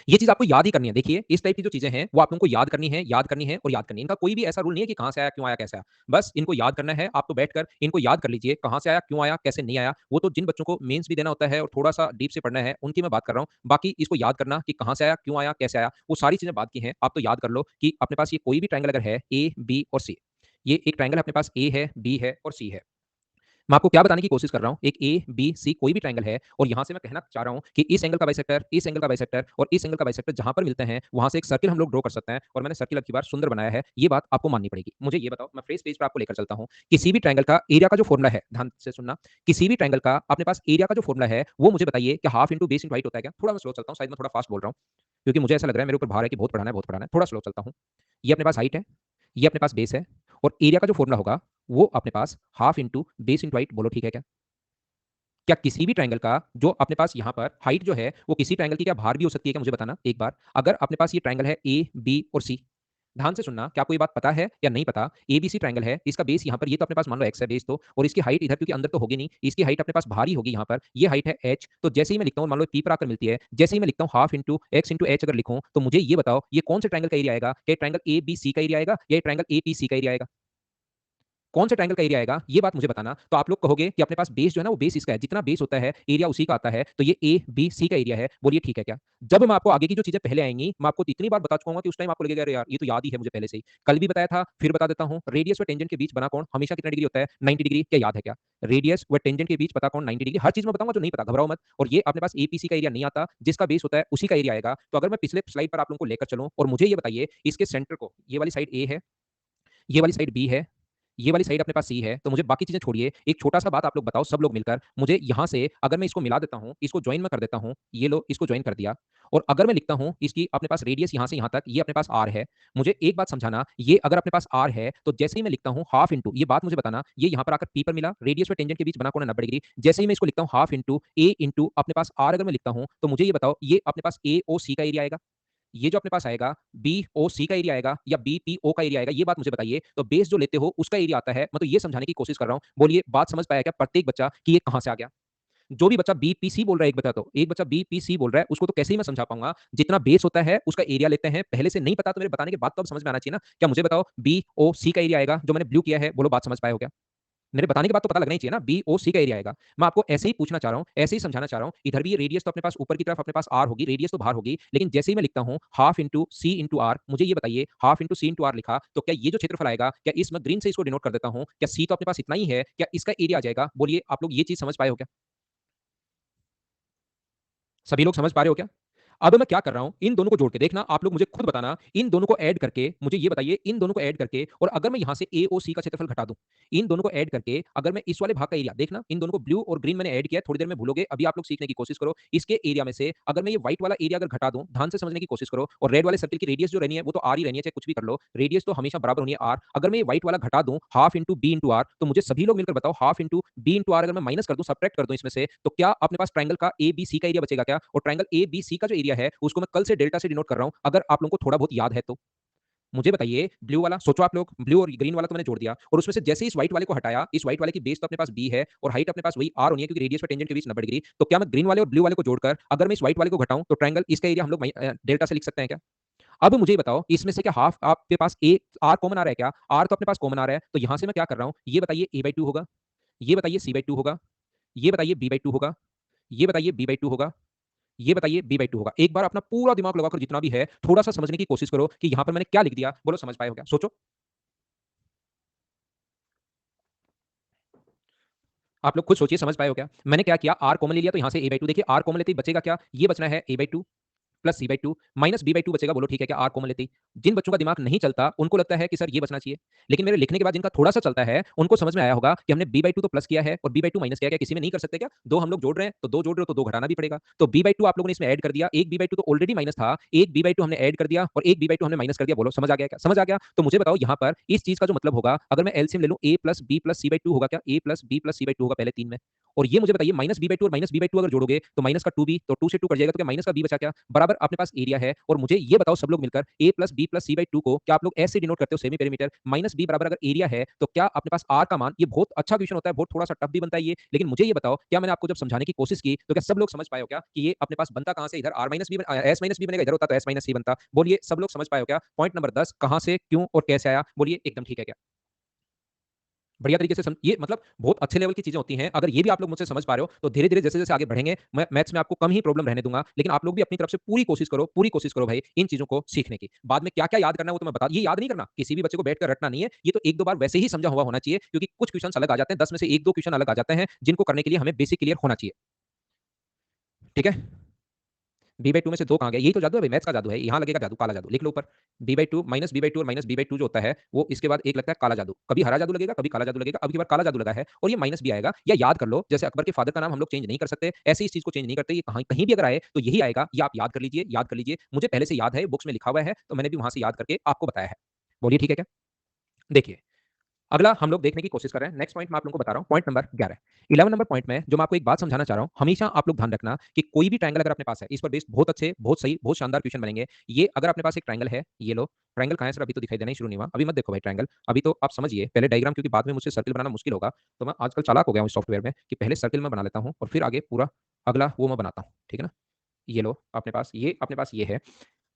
ये चीज़ आपको याद ही करनी है। देखिए, इस टाइप की जो चीज़ें हैं, वो आप लोगों को याद करनी है, याद करनी है और याद करनी है। इनका कोई भी ऐसा रूल नहीं है कि कहाँ से आया, क्यों आया, कैसे आया। बस इनको याद करना है, आप तो बैठकर इनको याद कर लीजिए, कहाँ से आया, क्यों आया, कैसे नहीं आया। वो तो जिन बच्चों को मेंस भी देना होता है और थोड़ा-सा डीप से पढ़ना है, उनकी मैं बात कर रहा हूँ। बाकी इसको याद करना कि कहाँ से आया, क्यों आया, कैसे आया, वो सारी चीज़ें बाद की हैं। आप तो याद कर लो कि अपने पास ये कोई भी ट्रायंगल अगर है, ए, बी और सी। ये एक ट्रायंगल अपने पास ए है, बी है और सी है। मैं आपको क्या बताने की कोशिश कर रहा हूँ, एक ए, बी, सी कोई भी ट्रायंगल है और यहाँ से मैं कहना चाह रहा हूँ कि इस एंगल का बाइसेक्टर, इस एंगल का बाइसेक्टर और इस एंगल का बाइसेक्टर जहाँ पर मिलते हैं, वहाँ से एक सर्किल हम लोग ड्रॉ कर सकते हैं और मैंने सर्किल अब की बार सुंदर बनाया है। ये बात आपको माननी पड़ेगी। मुझे ये बताओ, मैं फ्रेज पेज पर आपको लेकर चलता हूँ। किसी भी ट्रायंगल का एरिया का जो फॉर्मूला है, ध्यान से सुनना, किसी भी ट्रायंगल का अपने पास एरिया का जो फॉर्मूला है, वो मुझे बताइए कि half into base into height होता है क्या? थोड़ा मैं स्लो चलता हूँ, शायद मैं थोड़ा फास्ट बोल रहा हूँ, क्योंकि मुझे ऐसा लग रहा है मेरे ऊपर भार है कि बहुत पढ़ाना है, बहुत पढ़ाना है। थोड़ा स्लो चलता हूँ। ये अपने पास हाइट है, ये अपने पास बेस है और एरिया का जो फॉर्मूला होगा, वो अपने पास half into base into height, बोलो ठीक है क्या? क्या किसी भी ट्रायंगल का जो अपने पास यहाँ पर हाइट जो है वो किसी ट्रायंगल की क्या बाहर भी हो सकती है क्या, मुझे बताना एक बार। अगर अपने पास ये ट्रायंगल है ए, बी और सी, ध्यान से सुनना, क्या आपको ये बात पता है या नहीं पता? एबीसी ट्रायंगल है, इसका बेस यहाँ पर, ये तो अपने पास मान लो एक्स है बेस तो, और इसकी हाइट इधर क्योंकि अंदर तो होगी नहीं, इसकी हाइट अपने पास बाहर ही होगी यहाँ पर, ये हाइट है एच। तो जैसे ही मैं लिखता हूँ, मान लो पी पर आकर मिलती है, जैसे ही मैं लिखता हूँ हाफ इंटू एच अगर लिखूँ, तो मुझे ये बताओ ये कौन से ट्रायंगल का एरिया आएगा? क्या ट्रायंगल ए बी सी का एरिया आएगा या ट्रायंगल ए पी सी का एरिया आएगा? कौन से ट्रायंगल का एरिया आएगा, ये बात मुझे बताना। तो आप लोग कहोगे कि अपने पास बेस जो है ना, वो बेस इसका है, जितना बेस होता है एरिया उसी का आता है, तो ये ए बी सी का एरिया है। बोलिए ठीक है क्या? जब मैं आपको आगे की जो चीजें पहले आएंगी, मैं आपको इतनी बार बता चुका कि उस टाइम आपको लगेगा अरे यार ये तो याद ही है मुझे पहले से ही, कल भी बताया था, फिर बता देता हूँ। रेडियस व टेंजेंट के बीच बना कोण हमेशा कितना डिग्री होता है? 90 डिग्री। क्या याद है क्या? रेडियस व टेंजेंट के बीच पता कोण 90 डिग्री। हर चीज में बताऊंगा जो नहीं पता, घबराओ मत। और ये अपने पास एपीसी का एरिया नहीं आता, जिसका बेस होता है उसी का एरिया आएगा। तो अगर मैं पिछले स्लाइड पर आप लोगों को लेकर चलूं और मुझे ये बताइए, इसके सेंटर को, ये वाली साइड ए है, ये वाली साइड बी है, ये वाली साइड अपने पास सी है, तो मुझे बाकी चीजें छोड़िए, एक छोटा-सा बात आप लोग बताओ सब लोग मिलकर, मुझे यहाँ से अगर मैं इसको मिला देता हूँ, इसको जॉइन मैं कर देता हूँ, ये लो इसको जॉइन कर दिया और अगर मैं लिखता हूँ इसकी अपने पास रेडियस यहाँ से यहाँ तक, ये अपने पास r है। मुझे एक बात समझाना, ये अगर अपने पास r है, तो जैसे ही मैं लिखता हूँ हाफ इंटू, ये बात मुझे बताना, ये यहाँ पर आकर p पर मिला, रेडियस व टेंजेंट के बीच बना कोण है 90 डिग्री। जैसे ही मैं इसको लिखता हूँ हाफ इंटू a इंटू अपने पास r अगर मैं लिखता हूँ, तो मुझे ये बताओ, ये अपने पास AOC का एरिया आएगा। ये जो अपने पास आएगा BOC का एरिया आएगा या BPO का एरिया आएगा, ये बात मुझे बताइए। तो बेस जो लेते हो उसका एरिया आता है। मैं तो ये समझाने की कोशिश कर रहा हूँ। बोलिए बात समझ पाया क्या प्रत्येक बच्चा कि ये कहाँ से आ गया? जो भी बच्चा BPC बोल रहा है, एक बच्चा BPC बोल रहा है, उसको तो कैसे ही मैं समझा पाऊंगा। जितना बेस होता है उसका एरिया लेते हैं। पहले से नहीं पता तो मेरे बताने के बाद तो अब समझ में आना चाहिए ना। क्या मुझे बताओ BOC का एरिया आएगा जो मैंने ब्लू किया है? बोलो बात समझ पाए हो क्या? मेरे बताने के बाद तो पता लगना ही चाहिए ना। BOC का एरिया आएगा। मैं आपको ऐसे ही पूछना चाह रहा हूँ, ऐसे ही समझाना चाह रहा हूँ। इधर भी ये रेडियस तो अपने पास ऊपर की तरफ अपने पास R होगी, रेडियस तो बाहर होगी। लेकिन जैसे ही मैं लिखता हूँ half into C into R, मुझे ये बताइए half into C into R लिखा तो क्या ये जो क्षेत्रफल आएगा, क्या इस मैं ग्रीन से इसको डिनोट कर देता हूँ? क्या C तो अपने पास इतना ही है? क्या इसका एरिया आ जाएगा? बोलिए आप लोग ये चीज समझ पाए हो क्या? सभी लोग समझ पा रहे हो क्या? अब मैं क्या कर रहा हूं, इन दोनों को जोड़ के देखना, आप लोग मुझे खुद बताना, इन दोनों को ऐड करके मुझे ये बताइए, इन दोनों को ऐड करके और अगर मैं यहां से AOC का क्षेत्रफल घटा दूं, इन दोनों को ऐड करके अगर मैं इस वाले भाग का एरिया देखना, इन दोनों को ब्लू और ग्रीन मैंने ऐड किया, थोड़ी देर में भूलोगे, अभी आप लोग सीखने की कोशिश करो। इसके एरिया में से अगर मैं ये व्हाइट वाला एरिया अगर घटा दूं, ध्यान से समझने की कोशिश करो, और रेड वाले सर्किल की रेडियस जो रहनी है वो तो R ही रहनी है, चाहे कुछ भी कर लो, रेडियस तो हमेशा बराबर होनी है R। अगर मैं ये व्हाइट वाला घटा दूं half into B into R, तो मुझे सभी लोग मिलकर बताओ half into B into R अगर मैं माइनस कर दूं, सब्ट्रैक्ट कर दूं इसमें से, तो क्या अपने पास ट्राइंगल का ABC का एरिया बचेगा क्या? और ट्राइंगल ABC का जो एरिया है उसको मैं कल से डेल्टा से डिनोट कर रहा हूं, अगर आप लोगों को थोड़ा बहुत याद है तो मुझे बताइए। ब्लू वाला सोचो आप लोग, ब्लू और ग्रीन वाला तो मैंने जोड़ दिया, और उसमें से जैसे ही इस व्हाइट वाले को हटाया, इस व्हाइट वाले की बेस तो अपने पास B है और हाइट अपने पास वही R होनी है क्योंकि रेडियस पर टेंजेंट के बीच 90 डिग्री। तो क्या मैं ग्रीन वाले और ब्लू वाले को जोड़कर अगर मैं इस व्हाइट वाले को घटाऊं तो ट्राइंगल इसका एरिया हम लोग डेल्टा से लिख सकते हैं क्या? अब मुझे बताओ इसमें से क्या हाफ आपके पास ए आर कॉमन आ रहा है क्या? आर तो अपने पास कॉमन आ रहा है, तो यहां से मैं क्या कर रहा हूं, ये बताइए A/2 होगा, ये बताइए C/2 होगा, ये बताइए B/2 होगा, ये बताइए B/2 होगा, ये बताइए B/2 होगा। एक बार अपना पूरा दिमाग लगाकर जितना भी है थोड़ा सा समझने की कोशिश करो कि यहां पर मैंने क्या लिख दिया। बोलो समझ पाए हो क्या? सोचो। आप लोग खुद सोचिए समझ पाए हो क्या? मैंने क्या किया, आर कॉमन ले लिया तो यहां से A/2, देखिए आर कॉमन लेते ही बचेगा क्या, ये बचना है A/2 plus C/2 minus B/2 बचेगा। बोलो ठीक है क्या? आर कॉमन लेते ही जिन बच्चों का दिमाग नहीं चलता उनको लगता है कि सर ये बचना चाहिए, लेकिन मेरे लिखने के बाद जिनका थोड़ा सा चलता है उनको समझ में आया होगा कि हमने B/2 तो प्लस किया है और B/2 माइनस किया है। क्या किसी में नहीं कर सकते क्या? दो हम लोग जोड़ रहे हैं तो दो जोड़ रहे हो तो दो घटाना भी पड़ेगा। तो B/2 आप लोगों ने इसमें ऐड कर दिया, एक B/2 तो ऑलरेडी माइनस था, एक B/2 हमने ऐड कर दिया और एक B/2 हमने माइनस कर दिया। बोलो समझ आ गया क्या? समझ आ गया? तो मुझे बताओ यहाँ पर इस चीज का जो मतलब होगा, अगर मैं एलसीएम ले लूं A plus B plus C/2 होगा क्या? A plus B plus C/2 होगा पहले तीन में, और ये मुझे बताइए माइनस B/2 और माइनस B/2 अगर जोड़ोगे तो माइनस का 2B, तो 2 से 2 कट जाएगा तो क्या माइनस का B बचा क्या? बराबर अपने पास एरिया है। और मुझे ये बताओ सब लोग मिलकर A plus B plus C/2 को क्या आप लोग ऐसे डिनोट करते हो सेमी पेरीमीटर, माइनस B बराबर अगर एरिया है तो क्या अपने पास R का मान, ये बहुत अच्छा क्वेश्चन होता है, बहुत थोड़ा सा टफ भी बनता है ये, लेकिन मुझे ये बताओ क्या मैंने आपको जब समझाने की कोशिश की तो क्या सब लोग समझ पाए हो क्या कि ये अपने पास बनता कहां से? इधर R minus B S minus B बनेगा, इधर होता तो S माइनस C बनता। बोलिए सब लोग समझ पाए हो क्या? पॉइंट नंबर 10 कहां से क्यों और कैसे आया? बोलिए एकदम ठीक है क्या? बढ़िया तरीके से ये मतलब बहुत अच्छे लेवल की चीजें होती हैं। अगर ये भी आप लोग मुझसे समझ पा रहे हो तो धीरे धीरे जैसे जैसे आगे बढ़ेंगे मैं मैथ्स में आपको कम ही प्रॉब्लम रहने दूंगा, लेकिन आप लोग भी अपनी तरफ से पूरी कोशिश करो भाई इन चीजों को सीखने की। बाद में क्या क्या याद करना है वो तो मैं बता, ये याद नहीं करना, किसी भी बच्चे को बैठकर रटना नहीं है, ये तो एक दो बार वैसे ही समझा हुआ होना चाहिए, क्योंकि कुछ क्वेश्चन अलग आ जाते हैं, 10 में से एक दो क्वेश्चन अलग आ जाते हैं जिनको करने के लिए हमें बेसिक क्लियर होना चाहिए। ठीक है? B/2 में से दो कहाँ गए? यही तो जादू है भाई, मैथ्स का जादू है, यहाँ लगेगा जादू, काला जादू। लिख लो ऊपर B/2 माइनस B/2 और माइनस B/2 जो होता है वो इसके बाद एक लगता है काला जादू। कभी हरा जादू लगेगा, कभी काला जादू लगेगा, अब की बार काला जादू लगा है और ये माइनस भी आएगा। या याद कर लो, जैसे अकबर के फादर का नाम हम लोग चेंज नहीं कर सकते, ऐसे इस चीज को चेंज नहीं करते, ये कहीं कहीं भी अगर आए तो यही आएगा, ये आप याद कर लीजिए, याद कर लीजिए। मुझे पहले से याद है, बुक्स में लिखा हुआ है, तो मैंने भी वहां से याद करके आपको बताया है। बोलिए ठीक है क्या? देखिए अगला हम लोग देखने की कोशिश कर रहे हैं, नेक्स्ट पॉइंट मैं आप लोगों को बता रहा हूं, पॉइंट नंबर 11। 11 नंबर पॉइंट में जो मैं आपको एक बात समझाना चाह रहा हूं, हमेशा आप लोग ध्यान रखना कि कोई भी ट्रायंगल अगर अपने पास है, इस पर बेस्ड बहुत अच्छे, बहुत सही, बहुत शानदार क्वेश्चन बनेंगे। ये अगर अपने पास एक ट्रायंगल है, ये लो, ट्रायंगल कहां है सर? अभी तो दिखाई देना ही शुरू नहीं हुआ, अभी मत देखो भाई ट्रायंगल, अभी तो आप समझिए पहले डायग्राम, क्योंकि बाद में मुझसे सर्किल बनाना मुश्किल होगा। तो मैं आजकल चालाक हो गया हूं इस सॉफ्टवेयर में कि पहले सर्किल मैं बना लेता हूं और फिर आगे पूरा अगला वो मैं बनाता हूं। ठीक है ना? ये लो अपने पास ये है,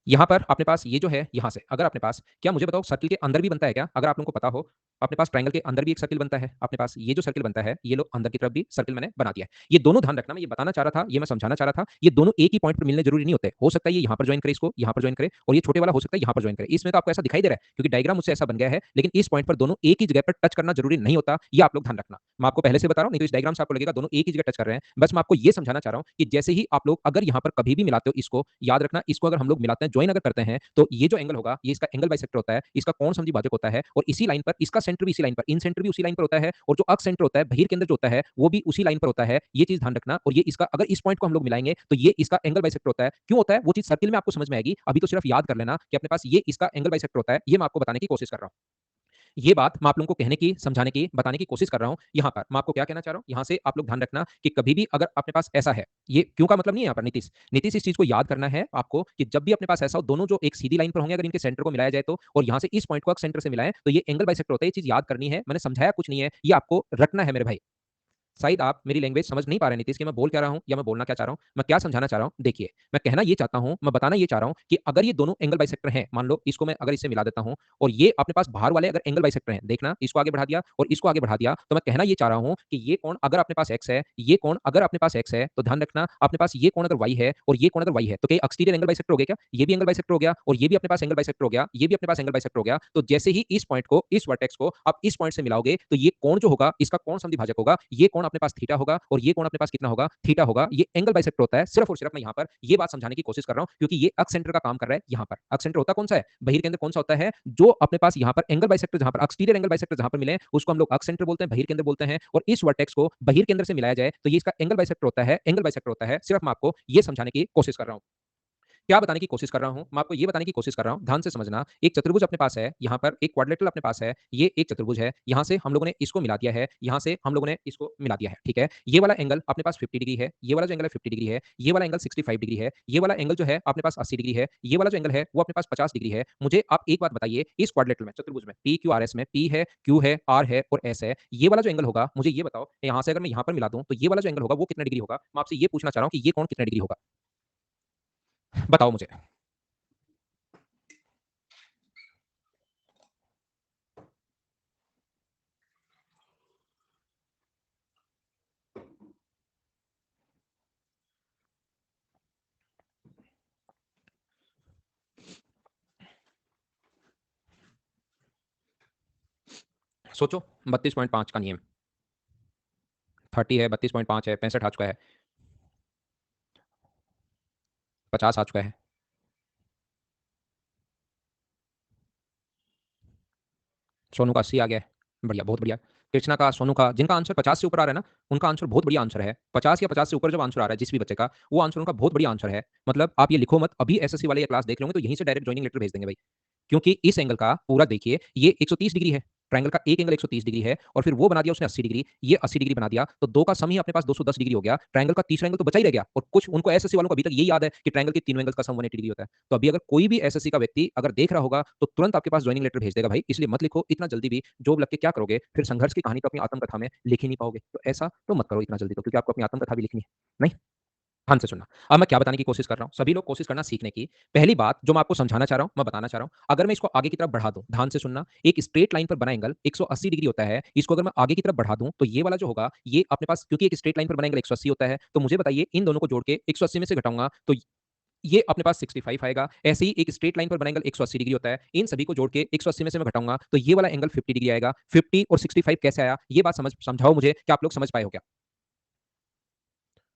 यहाँ पर अपने पास ये जो है, यहाँ से अगर अपने पास, क्या मुझे बताओ सर्किल के अंदर भी बनता है क्या? अगर आप लोगों को पता हो, अपने पास ट्रायंगल के अंदर भी एक सर्किल बनता है, अपने पास ये जो सर्किल बनता है, ये लो अंदर की तरफ भी सर्किल मैंने बना दिया है। ये दोनों ध्यान रखना, मैं ये बताना चाह रहा था, ये मैं समझाना चाह रहा था, ये दोनों एक ही पॉइंट पर मिलने जरूरी नहीं होते, हो सकता है ये यहाँ पर ज्वाइन करे, इसको यहाँ पर ज्वाइन करे, और ये छोटे वाला हो सकता है यहाँ पर ज्वाइन करे। इसमें तो आपको ऐसा दिखाई दे रहा है क्योंकि डायग्राम मुझसे ऐसा बन गया है, लेकिन इस पॉइंट पर दोनों एक ही जगह पर टच करना जरूरी नहीं होता, ये आप लोग ध्यान रखना। मैं आपको पहले से बता रहा हूँ, नहीं तो इस डायग्राम से आपको लगेगा दोनों एक ही जगह टच कर रहे हैं। बस मैं आपको ये समझाना चाह रहा हूँ कि जैसे ही आप लोग अगर यहाँ पर कभी भी मिलाते हो, इसको याद रखना, इसको अगर हम लोग मिलाते हैं, ज्वाइन अगर करते हैं, तो ये जो एंगल होगा, ये इसका एंगल बाइसेक्टर होता है, इसका कोण समद्विभाजक होता है, और इसी लाइन पर इसका सेंटर भी इसी लाइन पर, इन सेंटर भी उसी लाइन पर होता है, और जो अक्ष सेंटर होता है, बहिर केंद्र जो होता है, वो भी उसी लाइन पर होता है। ये चीज ध्यान रखना। और ये इसका अगर इस पॉइंट को हम लोग मिलाएंगे तो ये इसका एंगल बाइसेक्टर होता है। क्यों होता है वो चीज सर्किल में आपको समझ में आएगी, अभी तो सिर्फ याद कर लेना कि अपने पास ये इसका एंगल बाइसेक्टर होता है, ये मैं आपको बताने की कोशिश कर रहा हूं। ये बात मैं आप लोगों को कहने की, समझाने की, बताने की कोशिश कर रहा हूँ यहाँ पर। मैं आपको क्या कहना चाह रहा हूँ, यहाँ से आप लोग ध्यान रखना कि कभी भी अगर अपने पास ऐसा है, ये क्यों का मतलब नहीं है यहाँ पर नीतीश। नीतीश इस चीज़ को याद करना है आपको कि जब भी अपने पास ऐसा हो, दोनों जो एक सीधी लाइन पर होंगे, अगर इनके सेंटर को मिलाया जाए तो, और यहाँ से इस पॉइंट को अगर सेंटर से मिलाएं तो ये एंगल बाइसेक्टर होता है। ये चीज़ याद करनी है, मैंने समझाया कुछ नहीं है, ये आपको रटना है मेरे भाई। शायद आप मेरी लैंग्वेज समझ नहीं पा रहे नीतीश कि मैं बोल क्या रहा हूँ या मैं बोलना क्या चाह रहा हूँ, मैं क्या समझाना चाह रहा हूँ। देखिए, मैं कहना ये चाहता हूँ, मैं बताना ये चाह रहा हूँ कि अगर ये दोनों एंगल बाइसेक्टर हैं, मान लो इसको मैं अगर इससे मिला देता हूँ और ये अपने पास बाहर वाले अगर एंगल बाइसेक्टर हैं, देखना इसको आगे बढ़ा दिया और इसको आगे बढ़ा दिया, तो मैं कहना ये चाह रहा हूँ कि ये कोण अगर अपने पास एक्स है, ये कोण अगर अपने पास एक्स है, तो ध्यान रखना अपने पास ये कोण अगर वाई है और ये कोण अगर वाई है, तो क्या एक्सटीरियर एंगल बाइसेक्टर हो गया क्या? ये भी एंगल बाइसेक्टर हो गया और ये भी अपने पास एंगल बाइसेक्टर हो गया, ये भी अपने पास एंगल बाइसेक्टर हो गया। तो जैसे ही इस पॉइंट को, इस वर्टेक्स को आप इस पॉइंट से मिलाओगे, तो ये कोण जो होगा, इसका कोण समद्विभाजक होगा, ये कोण अपने पास थीटा होगा और ये कोण अपने पास कितना होगा, थीटा होगा। ये एंगल बाइसेक्टर होता है। सिर्फ और सिर्फ मैं यहाँ पर ये बात समझाने की कोशिश कर रहा हूँ क्योंकि ये अक्स सेंटर का काम कर रहा है। यहाँ पर अक्स सेंटर होता कौन सा है, बहिर्केंद्र कौन सा होता है, जो अपने पास यहाँ पर एंगल बाइसेक्टर, जहां पर एक्सटीरियर एंगल बाइसेक्टर जहां पर मिले उसको हम लोग अक्स सेंटर बोलते हैं, बहिर्केंद्र बोलते हैं। और इस वर्टेक्स को बहिर्केंद्र से मिलाया जाए तो ये इसका एंगल बाइसेक्टर होता है, एंगल बाइसेक्टर होता है। सिर्फ मैं आपको ये समझाने की कोशिश कर रहा हूँ। क्या बताने की कोशिश कर रहा हूं, मैं आपको ये बताने की कोशिश कर रहा हूं, ध्यान से समझना। एक चतुर्भुज अपने पास है, यहाँ पर एक क्वाड्रिलेटरल अपने पास है, ये एक चतुर्भुज है, यहाँ से हम लोगों ने इसको मिला दिया है, यहाँ से हम लोगों ने इसको मिला दिया है, ठीक है। ये वाला एंगल अपने पास 50 डिग्री है, ये वाला जो एंगल है 50 डिग्री है, ये वाला एंगल 65 डिग्री है, ये वाला एंगल जो है अपने पास 80 डिग्री है, ये वाला जो एंगल है वो अपने पास 50 डिग्री है। मुझे आप एक बात बताइए, इस क्वाड्रिलेटरल में, चतुर्भुज में पी क्यू आर एस में पी है, क्यू है, आर है और एस है, ये वाला जो एंगल होगा, मुझे ये बताओ, यहाँ से अगर मैं यहाँ पर मिला दूं तो ये वाला जो एंगल होगा वो कितना डिग्री होगा। मैं आपसे ये पूछना चाह रहा हूँ कि ये कौन कितना डिग्री होगा, बताओ मुझे। सोचो, 32.5 का नियम, 30 है, 32.5 है, 65 आ चुका है, 50 आ चुका है। सोनू का 80 आ गया है। बढ़िया, बहुत बढ़िया। कृष्णा का, सोनू का, जिनका आंसर 50 से ऊपर आ रहा है ना, उनका आंसर बहुत बढ़िया आंसर है। 50 या 50 से ऊपर जब आंसर आ रहा है जिस भी बच्चे का, वो आंसर उनका बहुत बढ़िया आंसर है। मतलब आप ये लिखो मत, अभी एसएससी वाले ये क्लास देख रहे होंगे तो यहीं से डायरेक्ट जॉइनिंग लेटर भेज देंगे भाई। क्योंकि इस एंगल का पूरा देखिए, ये 130 डिग्री है, ट्रायंगल का एक एंगल 130 डिग्री है और फिर वो बना दिया उसने 80 डिग्री, ये 80 डिग्री बना दिया, तो दो का सम ही अपने पास 210 डिग्री हो गया। ट्रायंगल का तीसरा एंगल तो बचा ही रह गया। और कुछ उनको एसएससी वालों को अभी तक यही याद है कि ट्रायंगल के तीनों एंगल्स का सम 180 डिग्री होता है। तो अभी अगर कोई भी एसएससी का व्यक्ति अगर देख रहा होगा तो तुरंत आपके पास ज्वाइनिंग लेटर भेज देगा भाई। इसलिए मत लिखो इतना जल्दी भी, जॉब लग के क्या करोगे, फिर संघर्ष की कहानी तो अपनी आत्मकथा में लिख ही नहीं पाओगे। तो ऐसा तो मत करो इतना जल्दी, तो क्योंकि आपको अपनी आत्मकथा भी लिखनी है। नहीं, ध्यान से सुनना। अब मैं क्या बताने की कोशिश कर रहा हूँ, सभी लोग कोशिश करना सीखने की। पहली बात जो मैं आपको समझाना चाह रहा हूँ, मैं बताना चाह रहा हूँ, अगर मैं इसको आगे की तरफ बढ़ा दूं, ध्यान से सुनना, एक स्ट्रेट लाइन पर बना एंगल 180 डिग्री होता है। इसको अगर मैं आगे की तरफ बढ़ा दूं तो ये वाला जो होगा, ये अपने पास, क्योंकि एक स्ट्रेट लाइन पर बना एंगल 180 होता है, तो मुझे बताइए इन दोनों को जोड़ के 180 में से घटाऊंगा तो ये अपने पास 65 आएगा। ऐसे ही एक स्ट्रेट लाइन पर बना एंगल 180 डिग्री होता है, इन सभी को जोड़ के 180 में से मैं घटाऊंगा तो ये वाला एंगल 50 डिग्री आएगा। 50 और 65 कैसे आया, ये बात समझाओ मुझे, क्या आप लोग समझ पाए हो क्या?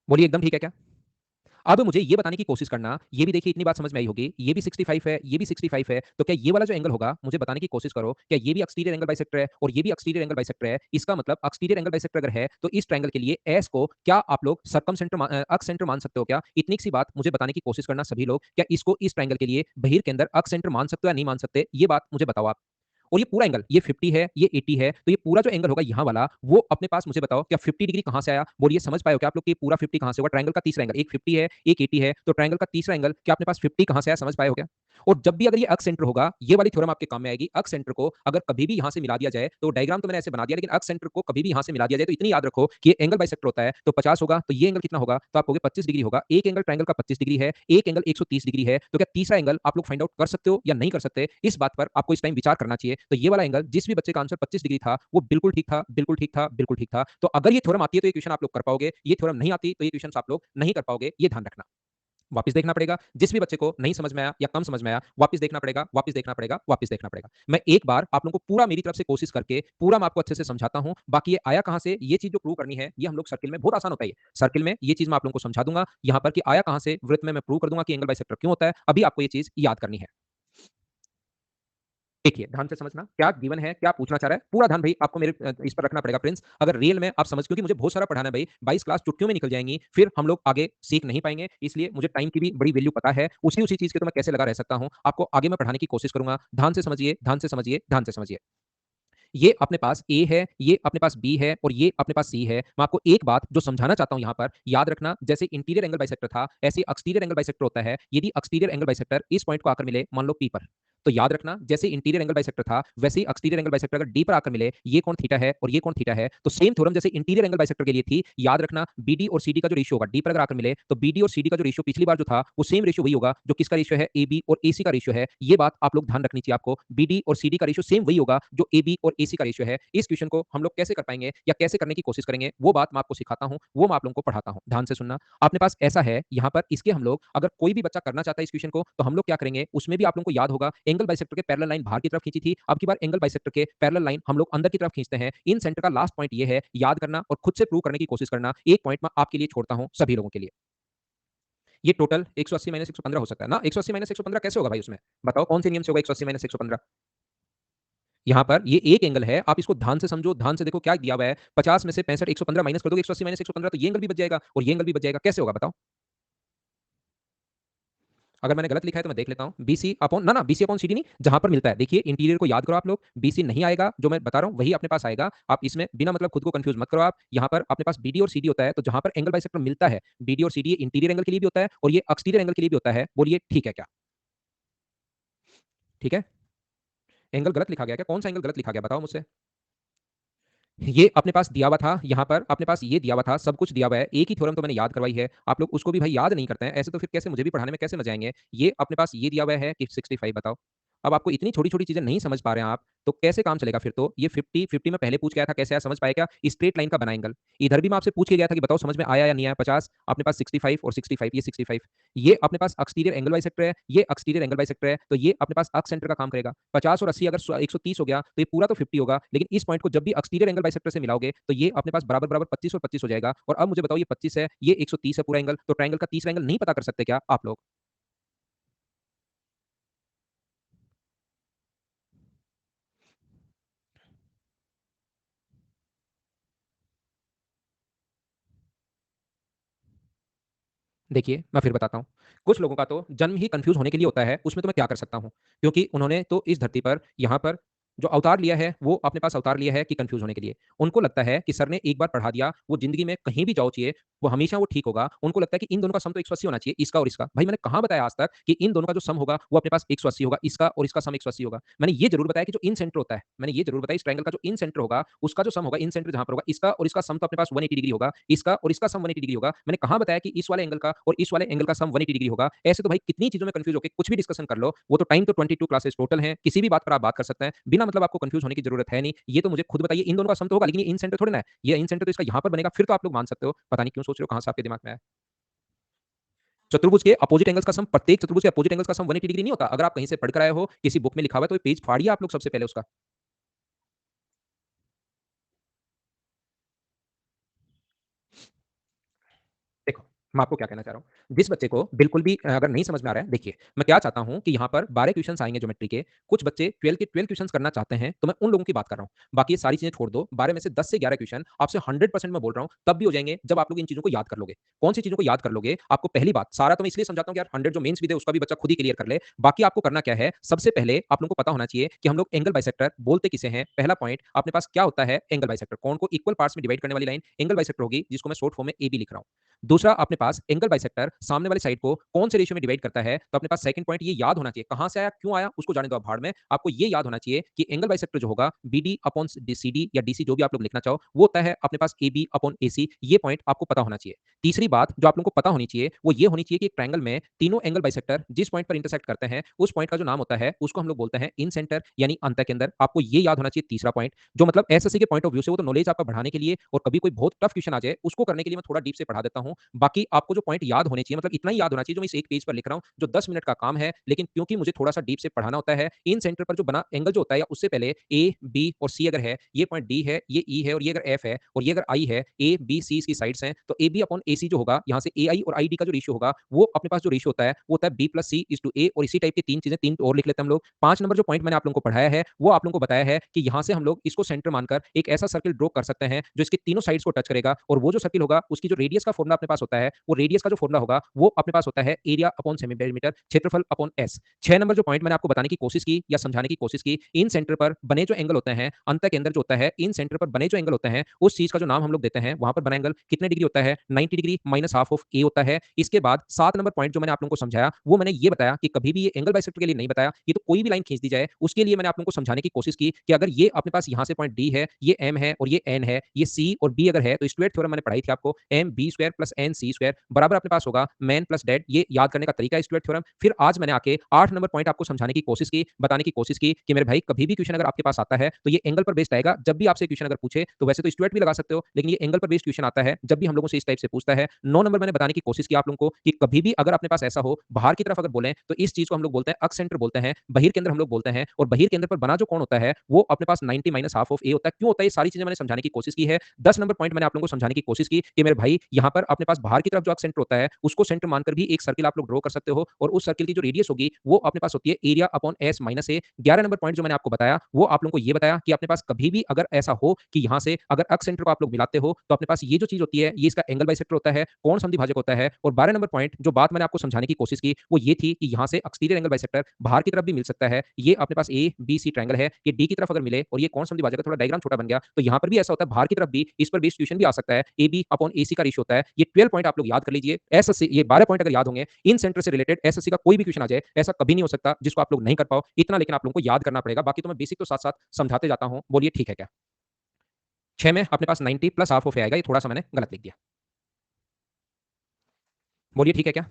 बोलिए, एकदम ठीक है क्या? अब मुझे ये बताने की कोशिश करना, ये भी देखिए इतनी बात समझ में आई होगी, ये भी 65 है, ये भी 65 है, तो क्या ये वाला जो एंगल होगा, मुझे बताने की कोशिश करो, क्या ये भी एक्सटीरियर एंगल बाइसेक्टर है और ये भी एक्सटीरियर एंगल बाइसेक्टर है? इसका मतलब एक्सटीरियर एंगल बाइसेक्टर अगर है, तो इस ट्रायंगल के लिए एस को क्या आप लोग सर्कम सेंटर अक्स सेंटर मान सकते हो क्या? इतनी सी बात मुझे बताने की कोशिश करना सभी लोग, क्या इसको इस ट्रायंगल के लिए बहिर्केंद्र अक्स सेंटर मान सकते हो या नहीं मान सकते? ये बात मुझे बताओ आप। और ये पूरा एंगल, ये 50 है, ये 80 है, तो ये पूरा जो एंगल होगा यहाँ वाला, वो अपने पास, मुझे बताओ क्या 50 डिग्री कहाँ से आया? बोलिए, समझ पाए हो क्या आप लोग कि पूरा 50 कहाँ से हुआ? ट्रायंगल का तीसरा एंगल, एक 50 है, एक 80 है, तो ट्रायंगल का तीसरा एंगल क्या अपने पास 50 कहाँ से आया, समझ पाए हो क्या? और जब भी अगर ये अक्स सेंटर होगा, ये वाली थ्योरम आपके काम में आएगी। अक्स सेंटर को अगर कभी भी यहाँ से मिला दिया जाए, तो डायग्राम तो मैंने ऐसे बना दिया, लेकिन अक्स सेंटर को कभी भी यहाँ से मिला दिया जाए तो इतनी याद रखो कि ये एंगल बाइसेक्टर होता है, तो 50 होगा, तो ये एंगल कितना होगा? तो आप कहोगे 25 डिग्री होगा। एक एंगल ट्रायंगल का 25 डिग्री है, एक एंगल 130 डिग्री है, तो क्या तीसरा एंगल आप लोग फाइंड आउट कर सकते हो या नहीं कर सकते? इस बात पर आपको इस टाइम विचार करना चाहिए। तो ये वाला एंगल, जिस भी बच्चे का आंसर 25 डिग्री था, वो बिल्कुल ठीक था, बिल्कुल ठीक था, बिल्कुल ठीक था। तो अगर ये थ्योरम आती है तो ये क्वेश्चन आप लोग कर पाओगे, ये थ्योरम नहीं आती तो ये क्वेश्चन आप लोग नहीं कर पाओगे, ये ध्यान रखना। वापस देखना पड़ेगा, जिस भी बच्चे को नहीं समझ में आया या कम समझ में आया, वापस देखना पड़ेगा, वापस देखना पड़ेगा, वापस देखना पड़ेगा। मैं एक बार आप लोगों को पूरा मेरी तरफ से कोशिश करके पूरा मैं आपको अच्छे से समझाता हूं। बाकी ये आया कहां से, ये चीज जो प्रूव करनी है, ये हम लोग सर्किल में बहुत आसान होता है। सर्किल में ये चीज मैं आप लोगों को समझा दूंगा, यहां पर कि आया कहां से, वृत्त में मैं प्रूव कर दूंगा कि एंगल बाइसेक्टर क्यों होता है। अभी आपको ये चीज याद करनी है। देखिए, ध्यान से समझना, क्या गिवन है, क्या पूछना चाह रहा है, पूरा ध्यान भाई आपको मेरे इस पर रखना पड़ेगा प्रिंस। अगर रियल में आप समझ, क्योंकि मुझे बहुत सारा पढ़ाना है भाई, 22 क्लास चुटकियों में निकल जाएंगी, फिर हम लोग आगे सीख नहीं पाएंगे। इसलिए मुझे टाइम की भी बड़ी वैल्यू पता है, उसी उसी चीज के तो मैं कैसे लगा रह सकता हूं, आपको आगे मैं पढ़ाने की कोशिश करूंगा। ध्यान से समझिए, ध्यान से समझिए, ध्यान से समझिए। ये अपने पास ए है, ये अपने पास बी है और ये अपने पास सी है। मैं आपको एक बात जो समझाना चाहता हूं यहां पर, याद रखना, जैसे इंटीरियर एंगल बाइसेक्टर था, ऐसे एक्सटीरियर एंगल बाइसेक्टर होता है। यदि एक्सटीरियर एंगल बाइसेक्टर इस पॉइंट को आकर मिले, मान लो पी पर, तो याद रखना, जैसे इंटीरियर एंगल बाइसेक्टर था, वैसे ही एक्सटीरियर एंगल बाइसेक्टर अगर डी पर आकर मिले, ये कोण थीटा है और ये कोण थीटा है, तो सेम थ्योरम जैसे इंटीरियर एंगल बाइसेक्टर के लिए थी, याद रखना, बीडी और सीडी का जो रेशियो होगा, डी पर अगर आकर मिले, तो बीडी और सीडी का जो रेशियो पिछली बार जो था, वो सेम रेशियो वही होगा जो किसका रेशियो है, एबी और एसी का रेशियो है। ये बात आप लोग ध्यान रखनी चाहिए आपको, बीडी और सीडी का रेशियो सेम वही होगा जो एबी और एसी का रेशियो है। इस क्वेश्चन को हम लोग कैसे कर पाएंगे या कैसे करने की कोशिश करेंगे, वो बात मैं आपको सिखाता हूं, वो मैं आप लोगों को पढ़ाता हूं। ध्यान से सुनना, अपने पास ऐसा है यहाँ पर, इसके हम लोग, अगर कोई भी बच्चा करना चाहता है इस क्वेश्चन को, तो हम लोग क्या करेंगे, उसमें भी आप लोगों को याद होगा, एंगल बाइसेक्टर के पैरेलल लाइन बाहर की तरफ खींची थी, अब की बार एंगल बाइसेक्टर के पैरेलल लाइन हम लोग अंदर की तरफ खींचते हैं। इन सेंटर का लास्ट पॉइंट ये है, याद करना और खुद से प्रूव करने की कोशिश करना। एक पॉइंट मैं आपके लिए छोड़ता हूं सभी लोगों के लिए, ये टोटल 180 माइनस 115 हो सकता है ना। 180 माइनस 115 कैसे होगा भाई, उसमें बताओ कौन से नियम से होगा 180 माइनस 115? यहाँ पर ये एक एंगल है, आप इसको ध्यान से समझो, ध्यान से देखो क्या दिया हुआ है, 50 में से 65 115 माइनस कर दोगे 180 माइनस 115, तो ये एंगल भी बच जाएगा और ये एंगल भी बच जाएगा। कैसे होगा बताओ? अगर मैंने गलत लिखा है तो मैं देख लेता हूं, बीसी अपॉन, ना ना, बीसी अपॉन सीडी नहीं, जहां पर मिलता है, देखिए इंटीरियर को याद करो आप लोग, बीसी नहीं आएगा, जो मैं बता रहा हूं वही अपने पास आएगा। आप इसमें बिना मतलब खुद को कंफ्यूज मत करो। आप यहां पर अपने पास बीडी और सीडी होता है, तो जहां पर एंगल बाइसेक्टर मिलता है, बीडी और सीडी, इंटीरियर एंगल के लिए भी होता है और ये एक्सटीरियर एंगल के लिए भी होता है। बोलिए ठीक है क्या? ठीक है? एंगल गलत लिखा गया क्या? कौन सा एंगल गलत लिखा गया बताओ मुझसे? ये अपने पास दिया हुआ था, यहाँ पर अपने पास ये दिया हुआ था, सब कुछ दिया हुआ है, एक ही थ्योरम तो मैंने याद करवाई है, आप लोग उसको भी भाई याद नहीं करते हैं, ऐसे तो फिर कैसे मुझे भी पढ़ाने में कैसे मजा आएंगे। ये अपने पास ये दिया हुआ है कि 65, बताओ। अब आपको इतनी छोटी छोटी चीजें नहीं समझ पा रहे हैं आप, तो कैसे काम चलेगा फिर? तो ये 50 में पहले पूछ गया था, कैसे आया समझ पाए क्या? स्ट्रेट लाइन का बना एंगल। इधर भी मैं आपसे पूछ के गया था कि बताओ समझ में आया या नहीं आया। 50 अपने पास, 65 और 65, ये 65, ये अपने पास एक्सटीरियर एंगल बाइसेक्टर है, ये एक्सटीरियर एंगल बाइसेक्टर है, तो ये अपने पास अक्स सेंटर का काम करेगा। 50 और 80 अगर 130 हो गया, तो ये पूरा तो 50 होगा, लेकिन इस पॉइंट को जब भी एक्सटीरियर एंगल बाइसेक्टर से मिलाओगे, तो ये अपने पास बराबर बराबर 25 और 25 हो जाएगा। और अब मुझे बताओ, ये 25 है, ये 130 है पूरा एंगल, तो ट्रायंगल का तीसरा एंगल नहीं पता कर सकते क्या आप लोग? देखिए, मैं फिर बताता हूँ। कुछ लोगों का तो जन्म ही कन्फ्यूज़ होने के लिए होता है, उसमें तो मैं क्या कर सकता हूँ? क्योंकि उन्होंने तो इस धरती पर, यहाँ पर जो अवतार लिया है, वो अपने पास अवतार लिया है कि कन्फ्यूज़ होने के लिए। उनको लगता है कि सर ने एक बार पढ़ा दिया, वो ज़िंदगी में कहीं भी जाओ चाहिए, वो हमेशा वो ठीक होगा। उनको लगता है कि इन दोनों का सम तो 180 होना चाहिए, इसका और इसका। भाई मैंने कहाँ बताया आज तक कि इन दोनों का जो सम होगा, वो अपने पास 180 होगा, इसका और इसका सम 180 होगा। मैंने ये ज़रूर बताया कि जो इन सेंटर होता है, मैंने ये ज़रूर बताया इस ट्रायंगल का जो इन सेंटर होगा, उसका जो सम होगा, इन सेंटर जहाँ पर होगा, इसका और इसका सम तो अपने पास 180 डिग्री होगा, इसका और इसका सम 180 डिग्री होगा। मैंने कहाँ बताया कि इस वाले एंगल का और इस वाले एंगल का सम 180 डिग्री होगा। ऐसे तो भाई कितनी चीज़ों में कन्फ्यूज़ होके कुछ भी डिस्कशन कर लो, वो तो टाइम तो 22 क्लासेस टोटल हैं, किसी भी बात पर आप बात कर सकते हैं, बिना मतलब आपको कन्फ्यूज़ होने की ज़रूरत है नहीं। ये तो मुझे खुद बताइए, इन दोनों का सम तो होगा, लेकिन ये इन सेंटर थोड़ी ना है, ये इन सेंटर तो इसका यहाँ पर बनेगा, फिर तो आप लोग मान सकते हो। पता नहीं क्यों सोच रहे हो, कहाँ से आपके दिमाग में आया? चतुर्भुज के अपोजिट एंगल्स का सम, प्रत्येक चतुर्भुज के अपोजिट एंगल्स का सम 180 डिग्री नहीं होता। अगर आप कहीं से पढ़ कर आए हो, किसी बुक में लिखा हुआ है, तो ये पेज फाड़िए आप लोग सबसे पहले उसका। देखो, मैं आपको क्या कहना चाह रहा हूँ। जिस बच्चे को बिल्कुल भी अगर नहीं समझ में आ रहा है, देखिए, मैं क्या चाहता हूँ कि यहाँ पर 12 क्वेश्चन्स आएँगे ज्योमेट्री के। कुछ बच्चे 12 के 12 क्वेश्चन्स करना चाहते हैं, तो मैं उन लोगों की बात कर रहा हूँ। बाकी ये सारी चीज़ें छोड़ दो, 12 में से 10 से 11 क्वेश्चन आपसे 100% मैं बोल रहा हूँ, तब भी हो जाएँगे, जब आप लोग इन चीज़ों को याद कर लोगे। कौन-सी चीज़ों को याद कर लोगे? आपको पहली बात, सारा तो मैं इसलिए समझाता हूँ कि यार 100 जो मेंस विद है, उसका भी बच्चा खुद ही क्लियर कर ले। बाकी आपको करना क्या है, सबसे पहले आप लोगों को पता होना चाहिए कि हम लोग एंगल बाइसेक्टर बोलते किसे हैं। पहला पॉइंट, अपने पास क्या होता है एंगल बाइसेक्टर? कोण को इक्वल पार्ट्स में डिवाइड करने वाली लाइन एंगल बाइसेक्टर होगी, जिसको मैं शॉर्ट फॉर्म में एबी लिख रहा हूँ। दूसरा, अपने पास एंगल बाइसेक्टर सामने वाली साइड को कौन से रेशियो में डिवाइड करता है, तो अपने पास सेकंड पॉइंट ये याद होना चाहिए। कहां से आया, क्यों आया, उसको जाने दो आप भाड़ में। आपको ये याद होना चाहिए कि एंगल बाइसेक्टर जो होगा, बीडी अपॉन सीडी या डीसी, जो भी आप लोग लिखना चाहो, वो होता है अपने पास एबी अपॉन एसी। ये पॉइंट आपको पता होना चाहिए। तीसरी बात जो आप लोगों को पता होनी चाहिए, वो ये होनी चाहिए कि एक ट्रायंगल में तीनों एंगल बाइसेक्टर जिस पॉइंट पर इंटरसेक्ट करते हैं, उस पॉइंट का जो नाम होता है, उसको हम लोग बोलते हैं इन सेंटर, यानी अंत के अंदर। आपको ये याद होना चाहिए तीसरा पॉइंट, जो मतलब एसएससी के पॉइंट ऑफ व्यू से, वो तो नॉलेज आपका बढ़ाने के लिए, और कभी कोई बहुत टफ क्वेश्चन आ जाए उसको करने के लिए मैं थोड़ा डीप से पढ़ा देता हूं। बाकी आपको जो पॉइंट याद होने चाहिए, मतलब इतना ही याद होना चाहिए जो मैं इस एक पेज पर लिख रहा हूं, जो 10 मिनट का काम है, लेकिन क्योंकि मुझे थोड़ा सा डीप से पढ़ाना होता है, इन सेंटर पर जो बना एंगल जो होता है, या उससे पहले ए बी और सी अगर है, ये पॉइंट डी है, ये ई है, और ये अगर एफ है, और ये अगर आई है, ए बी सी इसकी साइड्स हैं, तो ए बी अपॉन ए सी जो होगा, यहाँ से ए आई और आई डी का जो रेशियो होगा, वो अपने पास जो रेशियो होता है, वो होता है B plus C is two A. और इसी टाइप की तीन चीजें, तीन और लिख लेते हैं हम लोग। 5 नंबर जो पॉइंट मैंने आप लोगों को पढ़ाया है, वो आप लोगों को बताया है कि यहाँ से हम लोग इसको सेंटर मानकर एक ऐसा सर्किल ड्रॉ कर सकते हैं जो इसके तीनों साइड्स को टच करेगा, और वो जो सर्किल होगा, उसकी जो रेडियस का फॉर्मुला अपने पास होता है, वो रेडियस का जो फॉर्मूला होगा वो अपने पास होता है एरिया अपॉन सेमी पेरीमीटर, क्षेत्रफल अपॉन एस। 6 नंबर जो पॉइंट मैंने आपको बताने की कोशिश की या समझाने की कोशिश की, इन सेंटर पर बने जो एंगल होते हैं, अंत के अंदर जो होता है, इन सेंटर पर बने जो एंगल होते हैं, उस चीज का जो नाम हम लोग देते हैं, वहां पर बना एंगल कितने डिग्री होता है? 90 डिग्री माइनस हाफ ऑफ ए होता है। इसके बाद 7 नंबर पॉइंट जो मैंने आप लोगों को समझाया, वो मैंने ये बताया कि कभी भी ये एंगल बाइसेक्टर के लिए नहीं बताया, ये तो कोई भी लाइन खींच दी जाए, उसके लिए मैंने आप लोगों को समझाने की कोशिश की कि अगर ये अपने पास यहाँ से पॉइंट डी है, ये एम है और ये एन है, ये सी और बी अगर है, तो स्क्वायर थ्योरम मैंने पढ़ाई थी आपको, M B square plus N C square बराबर अपने पास होगा मैन प्लस डेड। ये याद करने का तरीका है स्क्वायर थ्योरम। फिर आज मैंने आके 8 नंबर पॉइंट आपको समझाने की कोशिश की, बताने की कोशिश की कि मेरे भाई कभी भी क्वेश्चन अगर आपके पास आता है तो ये एंगल पर बेस्ड आएगा। जब भी आपसे क्वेश्चन अगर पूछे तो वैसे तो स्ट्रेट भी लगा सकते हो, लेकिन ये एंगल पर बेस्ड क्वेश्चन आता है जब भी हम लोगों से इस टाइप से पूछता है। 9 नंबर मैंने बताने की कोशिश की आप लोगों को कि कभी भी अगर अपने पास ऐसा हो, बाहर की तरफ अगर बोलें तो इस चीज को हम लोग बोलते हैं अक्ष सेंटर बोलते हैं, बहिर केंद्र हम लोग बोलते हैं, और बहिर केंद्र पर बना जो कोण होता है वो अपने पास 90 माइनस हाफ ऑफ ए होता है। क्यों होता है? ये सारी चीजें मैंने समझाने की कोशिश की है। 10 नंबर पॉइंट मैंने आप लोगों को समझाने की कोशिश की कि मेरे भाई यहाँ पर अपने पास बाहर की तरफ जो अक्ष सेंटर होता है उसको सेंटर मानकर भी एक सर्किल आप लोग ड्रॉ कर सकते हो, और उस सर्किल की जो रेडियस होगी वो अपने पास होती है एरिया अपॉन एस माइनस ए। 11 नंबर पॉइंट जो मैंने आपको बताया वो आप लोगों को ये बताया कि अपने पास कभी भी अगर ऐसा हो कि यहाँ से अगर अक्ष सेंटर को आप लोग मिलाते हो तो अपने पास ये जो चीज होती है ये इसका एंगल बाइसेक्टर होता है, कोण समद्विभाजक होता है। और 12 नंबर पॉइंट जो बात मैंने आपको समझाने की कोशिश की वो ये थी कि यहाँ से एक्सटीरियर एंगल बाइसेक्टर बाहर की तरफ भी मिल सकता है। ये अपने पास ए बी सी ट्रायंगल है, ये डी की तरफ अगर मिले और ये कोण समद्विभाजक, थोड़ा डायग्राम छोटा बन गया, तो यहाँ पर भी ऐसा होता है बाहर की तरफ भी इस पर बेस्ड क्वेश्चन भी आ सकता है। ए बी अपॉन ए सी का रेशियो होता है। ये 12 पॉइंट आप लोग याद कर लीजिए। एसएससी ये 12 पॉइंट अगर याद होंगे इन सेंटर से रिलेटेड, एसएससी का कोई भी क्वेश्चन आ जाए ऐसा कभी नहीं हो सकता जिसको आप लोग नहीं कर पाओ। इतना लेकिन आप लोगों को याद करना पड़ेगा, बाकी तो मैं बेसिक तो साथ साथ समझाते जाता हूं। बोलिए ठीक है क्या? 6 में अपने पास 90 प्लस हाफ ऑफ ए आएगा, ये थोड़ा सा मैंने गलत लिख दिया। बोलिए ठीक है क्या?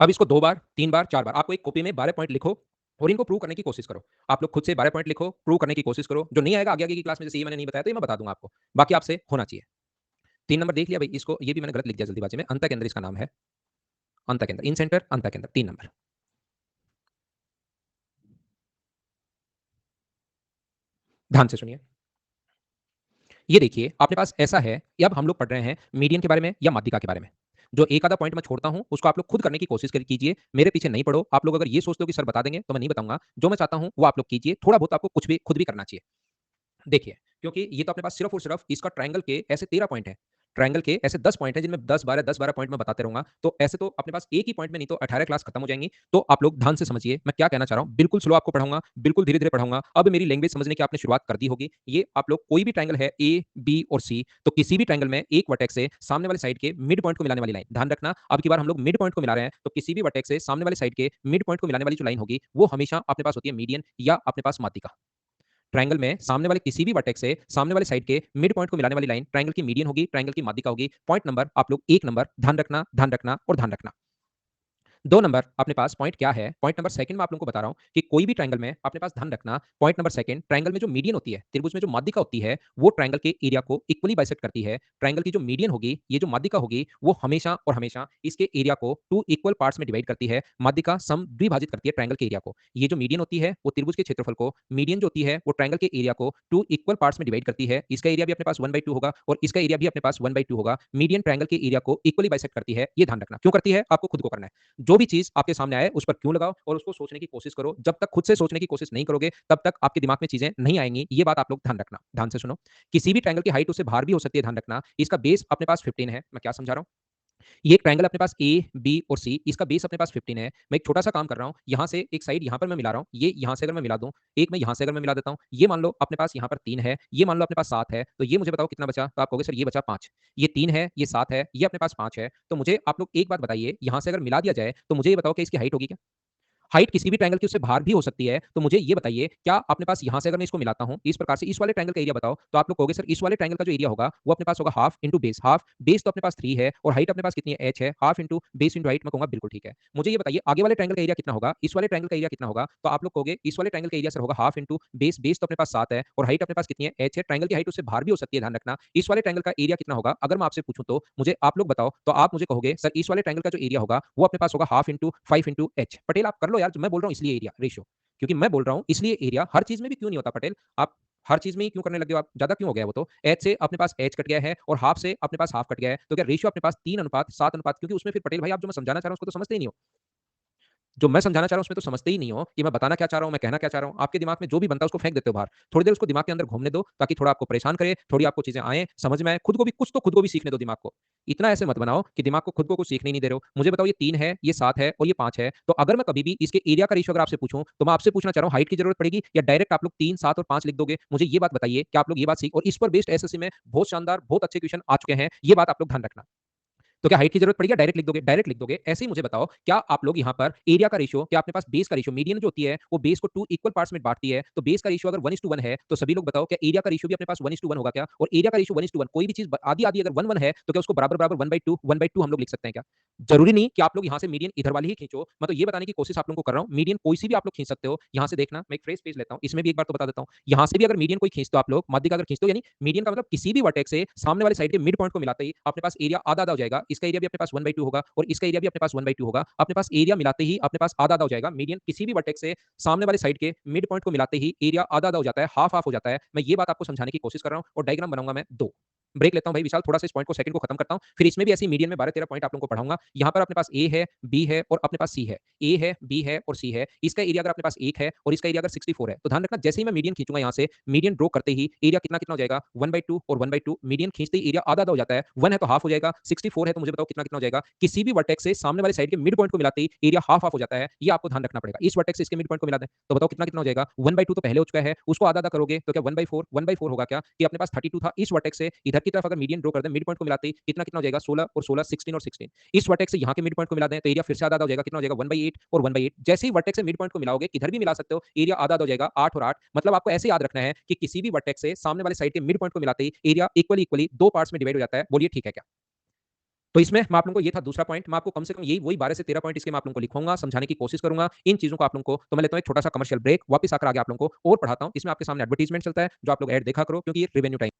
अब इसको 2 बार 3 बार 4 बार आपको एक कॉपी में 12 पॉइंट लिखो और इनको प्रूव करने की कोशिश करो। आप लोग खुद से 12 पॉइंट लिखो, प्रूव करने की कोशिश करो। जो नहीं आएगा आगे आगे की क्लास में, जैसे ये मैंने नहीं बताया तो ये मैं बता दूंगा आपको, बाकी आपसे होना चाहिए। 3 नंबर देख लिया भाई, इसको ये भी मैंने गलत लिख दिया जल्दीबाजी में, अंत केंद्र इसका नाम है, अंत केंद्र इन सेंटर अंत केंद्र 3 नंबर। ध्यान से सुनिए, ये देखिए अपने पास ऐसा है कि अब हम लोग पढ़ रहे हैं मीडियन के बारे में या माध्यिका के बारे में। जो एक आधा पॉइंट मैं छोड़ता हूं उसको आप लोग खुद करने की कोशिश कीजिए, मेरे पीछे नहीं पढ़ो। आप लोग अगर ये सोचते हो कि सर बता देंगे तो मैं नहीं बताऊंगा, जो मैं चाहता हूं वो आप लोग कीजिए। थोड़ा बहुत आपको कुछ भी खुद भी करना चाहिए। देखिए, क्योंकि ये तो अपने पास सिर्फ और सिर्फ इसका ट्रायंगल के ऐसे 13 पॉइंट है, ट्रायंगल के ऐसे 10 पॉइंट है जिनमें 10 12 पॉइंट मैं बताते रहूंगा। तो ऐसे तो अपने पास एक ही पॉइंट में नहीं तो 18 क्लास खत्म हो जाएंगी। तो आप लोग ध्यान से समझिए मैं क्या कहना चाह रहा हूं। बिल्कुल स्लो आपको पढ़ाऊंगा, बिल्कुल धीरे धीरे पढ़ाऊंगा। अब मेरी लैंग्वेज समझने की आपने शुरुआत कर दी होगी। ये आप लोग कोई भी ट्रायंगल है ए बी और सी, तो किसी भी ट्रायंगल में एक वर्टेक्स से सामने वाले साइड के मिड पॉइंट को मिलाने वाली लाइन, ध्यान रखना अब की बार हम लोग मिड पॉइंट को मिला रहे हैं, तो किसी भी वर्टेक्स से सामने वाले साइड के मिड पॉइंट को मिलाने वाली जो लाइन होगी वो हमेशा अपने पास होती है मीडियन या अपने पास माध्यिका। ट्रायंगल में सामने वाले किसी भी वर्टेक्स से सामने वाले साइड के मिड पॉइंट को मिलाने वाली लाइन ट्रायंगल की मीडियन होगी, ट्रायंगल की माध्यिका होगी। पॉइंट नंबर आप लोग 1 नंबर ध्यान रखना, ध्यान रखना और ध्यान रखना। 2 नंबर अपने पास पॉइंट क्या है? पॉइंट नंबर सेकंड में आप लोगों को बता रहा हूं कि कोई भी ट्रायंगल में अपने पास ध्यान रखना, पॉइंट नंबर सेकंड, ट्रायंगल में जो मीडियन होती है, त्रिभुज में जो माध्यिका होती है, वो ट्रायंगल के एरिया को इक्वली बाइसेक्ट करती है। ट्रायंगल की जो मीडियन होगी, ये जो माध्यिका होगी, वो हमेशा और हमेशा इसके एरिया को 2 इक्वल पार्ट्स में डिवाइड करती है। माध्यिका सम द्विभाजित करती है ट्रायंगल के एरिया को। ये जो मीडियन होती है, वो त्रिभुज के क्षेत्रफल को, मीडियन जो होती है, वो ट्रायंगल के एरिया को 2 इक्वल पार्ट्स में डिवाइड करती है। इसका एरिया भी अपने पास 1/2 होगा और इसका एरिया भी अपने पास 1/2 होगा। मीडियन ट्रायंगल के एरिया को इक्वली बाइसेक्ट करती है। ये ध्यान रखना। क्यों करती है? आपको खुद को करना है। जो भी चीज आपके सामने आए उस पर क्यों लगाओ और उसको सोचने की कोशिश करो। जब तक खुद से सोचने की कोशिश नहीं करोगे तब तक आपके दिमाग में चीजें नहीं आएंगी। ये बात आप लोग ध्यान रखना, ध्यान से सुनो। किसी भी ट्रायंगल की हाइट उससे बाहर भी हो सकती है, ध्यान रखना। इसका बेस अपने पास 15 है। मैं क्या समझा रहा हूं? ये एक ट्रायंगल अपने पास ए बी और सी, इसका बेस अपने पास 15 है। मैं एक छोटा सा काम कर रहा हूं, यहां से एक साइड यहां पर मैं मिला रहा हूं, ये यहां से अगर मैं मिला दूं, एक मैं यहां से अगर मैं मिला देता हूं, ये मान लो अपने पास यहां पर 3 है, ये मान लो अपने पास 7 है, तो ये मुझे बताओ कितना बचा? तो आप कहोगे सर ये बचा 5। ये 3 है, ये 7 है, ये अपने पास 5 है। तो मुझे आप लोग एक बात बताइए, यहां से अगर मिला दिया जाए तो मुझे ये बताओ कि इसकी हाइट होगी क्या? हाइट किसी भी ट्रायंगल की उससे बाहर भी हो सकती है। तो मुझे ये बताइए, क्या अपने पास यहाँ से अगर मैं इसको मिलाता हूँ इस प्रकार से, इस वाले ट्रायंगल का एरिया बताओ, तो आप लोग कहोगे सर इस वाले ट्रायंगल का जो एरिया होगा वो अपने पास होगा half into base. Half base तो अपने पास 3 है और हाइट अपने पास कितनी है? h है। Half into base into height मैं कहूंगा बिल्कुल ठीक है। मुझे ये बताइए आगे वाले ट्रायंगल का एरिया कितना होगा, इस वाले ट्रायंगल का एरिया कितना होगा? तो आप लोग कहोगे इस वाले ट्रायंगल का एरिया सर होगा हाफ इंटू बेस। बेस तो अपने पास 7 है और हाइट अपने पास कितनी है? h है। ट्रायंगल की हाइट उससे बाहर भी हो सकती है, ध्यान रखना। इस वाले ट्रायंगल का एरिया कितना होगा अगर मैं आपसे पूछूं तो मुझे आप लोग बताओ, तो आप मुझे कहोगे सर इस वाले ट्रायंगल का जो एरिया होगा वो अपने पास होगा half into 5 into h। Patel आप कर लो यार, मैं बोल रहा हूँ इसलिए एरिया रेशियो, क्योंकि मैं बोल रहा हूं इसलिए एरिया। हर चीज में भी क्यों नहीं होता पटेल? आप हर चीज में ही क्यों करने लगे हो? आप ज्यादा क्यों हो गया? वो तो एच से अपने पास एच कट गया है और हाफ से अपने पास हाफ कट गया है, तो क्या रेशियो अपने पास 3:7 क्योंकि उसमें फिर पटेल भाई आप जो मैं समझाना चाह रहा हूं उसको तो समझते ही नहीं हो। जो मैं समझाना चाह रहा हूँ उसमें तो समझते ही नहीं हो कि मैं बताना क्या चाह रहा हूँ, मैं कहना क्या चाह रहा हूँ। आपके दिमाग में जो भी बनता है उसको फेंक देते हो बाहर। थोड़ी देर उसको दिमाग के अंदर घूमने दो ताकि थोड़ा आपको परेशान करे, थोड़ी आपको चीज़ें आएँ, समझ में आए, खुद को भी कुछ तो खुद को भी सीखने दो दिमाग को। इतना ऐसे मत बनाओ कि दिमाग को खुद को कुछ सीखने ही नहीं दे रहे हो। मुझे बताओ ये 3 है, ये 7 है और ये 5 है। तो अगर मैं कभी भी इसके एरिया का रेशियो अगर आपसे पूछूँ, तो मैं आपसे पूछना चाह रहा हूँ हाइट की ज़रूरत पड़ेगी या डायरेक्ट आप लोग 3, 7 और 5 लिख दोगे? मुझे ये बात बताइए कि आप लोग ये बात सीख और इस पर बेस्ड एसएससी में बहुत शानदार, बहुत अच्छे क्वेश्चन आ चुके हैं। ये बात आप लोग ध्यान रखना। तो क्या हाइट की जरूरत पड़ेगी या डायरेक्ट लिख दोगे? डायरेक्ट लिख दोगे। ऐसे ही मुझे बताओ, क्या आप लोग यहाँ पर एरिया का रेशियो, क्या अपने पास बेस का रेशियो, मीडियन जो होती है, वो बेस को 2 इक्वल पार्ट्स में बाँटती है, तो बेस का रेशियो अगर 1:1 है, तो सभी लोग बताओ क्या एरिया का रेशियो भी अपने पास 1:1 होगा क्या? और एरिया का रेशियो 1:1 कोई भी चीज़ आधी-आधी अगर 1-1 है, तो क्या उसको बराबर-बराबर 1/2 हम लोग लिख सकते हैं क्या? ज़रूरी नहीं कि आप लोग यहाँ से मीडियन इधर वाली ही खींचो। मैं तो ये बताने की कोशिश आप लोगों को कर रहा हूँ, मीडियन कोई सी भी आप लोग खींच सकते हो। यहाँ से देखना, मैं एक फ्रेज़ पेज लेता हूँ, इसमें भी एक बार तो बता देता हूँ। यहाँ से भी अगर मीडियन कोई खींचते हो आप लोग, माध्यिका अगर खींचते हो यानी मीडियन का मतलब किसी भी वर्टेक्स से सामने वाले साइड के मिड पॉइंट को मिलाते ही अपने पास एरिया आधा-आधा हो जाएगा। इसका एरिया भी अपने पास 1/2 होगा और इसका एरिया भी अपने पास 1/2 होगा। अपने पास एरिया मिलाते ही अपने पास आधा-आधा हो जाएगा। मीडियन किसी भी वर्टेक्स से सामने वाले साइड के मिड पॉइंट को मिलाते ही एरिया आधा-आधा हो जाता है, हाफ-हाफ हो जाता है। मैं ये बात आपको समझाने की कोशिश कर रहा हूँ और डायग्राम बनाऊँगा मैं 2। ब्रेक लेता हूँ भाई विशाल, थोड़ा सा इस पॉइंट को सेकंड को खत्म करता हूँ। फिर इसमें भी ऐसे ही मीडियन में 12-13 पॉइंट आप लोगों को पढ़ाऊँगा। यहाँ पर अपने पास ए है, बी है और अपने पास सी है। ए है, बी है और सी है। इसका एरिया अगर अपने पास 1 है और इसका एरिया अगर 64 है, तो ध्यान रखना जैसे ही मैं मीडियन खींचूँगा यहाँ से, मीडियन ड्रॉ करते ही एरिया कितना-कितना हो जाएगा 1/2 और 1/2 मीडियन खींचते ही एरिया आधा-आधा हो जाता है। 1 है तो हाफ हो जाएगा, 64 है तो मुझे बताओ कितना-कितना हो जाएगा? किसी भी वर्टेक्स से सामने वाले साइड के मिड पॉइंट को मिलाते ही एरिया हाफ-हाफ हो जाता है। ये आपको ध्यान रखना पड़ेगा। इस वर्टेक्स से इसके मिड पॉइंट को मिला दें, तो बताओ कितना-कितना हो जाएगा? 1/2 तो पहले हो चुका है, उसको आधा-आधा करोगे तो क्या 1/4 1/4 होगा क्या? कि अपने पास 32 था, इस वर्टेक्स से इधर की तरफ अगर मीडियन ड्रॉ कर दें, मिड पॉइंट को मिलाते ही कितना-कितना हो जाएगा? 16 और 16 16 और 16। इस वर्टेक्स से यहाँ के मिड पॉइंट को मिला दें, तो एरिया फिर से आधा-आधा हो जाएगा, कितना हो जाएगा? 1/8 और 1/8 जैसे ही वर्टेक्स से मिड पॉइंट को मिलाओगे, किधर भी मिला सकते हो, एरिया आधा-आधा हो जाएगा, 8 और 8 मतलब आपको ऐसे याद रखना है कि किसी भी वर्टेक्स से सामने वाले साइड के मिड पॉइंट को मिलाते ही एरिया इक्वली-इक्वली 2 पार्ट्स में डिवाइड हो जाता है। बोलिए ठीक है क्या? तो इसमें मैं आप लोगों को ये था दूसरा पॉइंट, मैं आपको कम से कम यही वही 12 से 13 पॉइंट इसके मैं आप लोगों को लिखवाऊँगा, समझाने की कोशिश करूँगा इन चीज़ों को आप लोगों को। तो मैं लेता हूँ एक छोटा-सा कमर्शियल ब्रेक, वापस आकर आगे आप लोगों को और पढ़ाता हूँ। इसमें आपके सामने एडवर्टाइज़मेंट चलता है, जो आप लोग ऐड देखा करो क्योंकि ये रेवेन्यू टाइम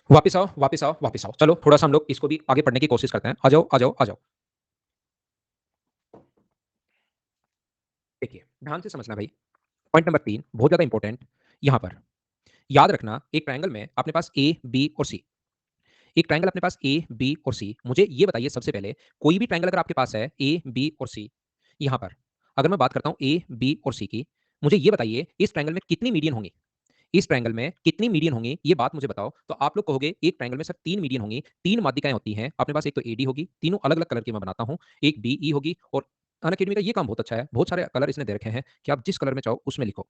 वापस आओ, वापस आओ, वापस आओ। चलो थोड़ा-सा हम लोग इसको भी आगे पढ़ने की कोशिश करते हैं। आ जाओ, आ जाओ, आ जाओ। देखिए, ध्यान से समझना भाई। पॉइंट नंबर 3 बहुत ज़्यादा इंपॉर्टेंट यहाँ पर। याद रखना एक ट्रायंगल में अपने पास ए, बी और सी। एक ट्रायंगल अपने पास ए, बी और सी। मुझे ये बताइए सबसे पहले कोई भी ट्रायंगल अगर आपके पास है ए, बी और सी, यहाँ पर अगर मैं बात करता हूँ ए, बी और सी की, मुझे ये बताइए इस ट्रायंगल में कितनी मीडियन होंगी? इस ट्रायंगल में कितनी मीडियन होंगी ये बात मुझे बताओ। तो आप लोग कहोगे एक ट्रायंगल में सिर्फ 3 मीडियन होंगी, 3 माध्यिकाएँ होती हैं। अपने पास एक तो एडी होगी, तीनों अलग-अलग कलर की मैं बनाता हूँ। एक बीई होगी और अनअकैडमी का ये काम बहुत अच्छा है। बहुत सारे कलर इसने दे रखे हैं कि आप जिस कलर में चाहो उसमें लिखो।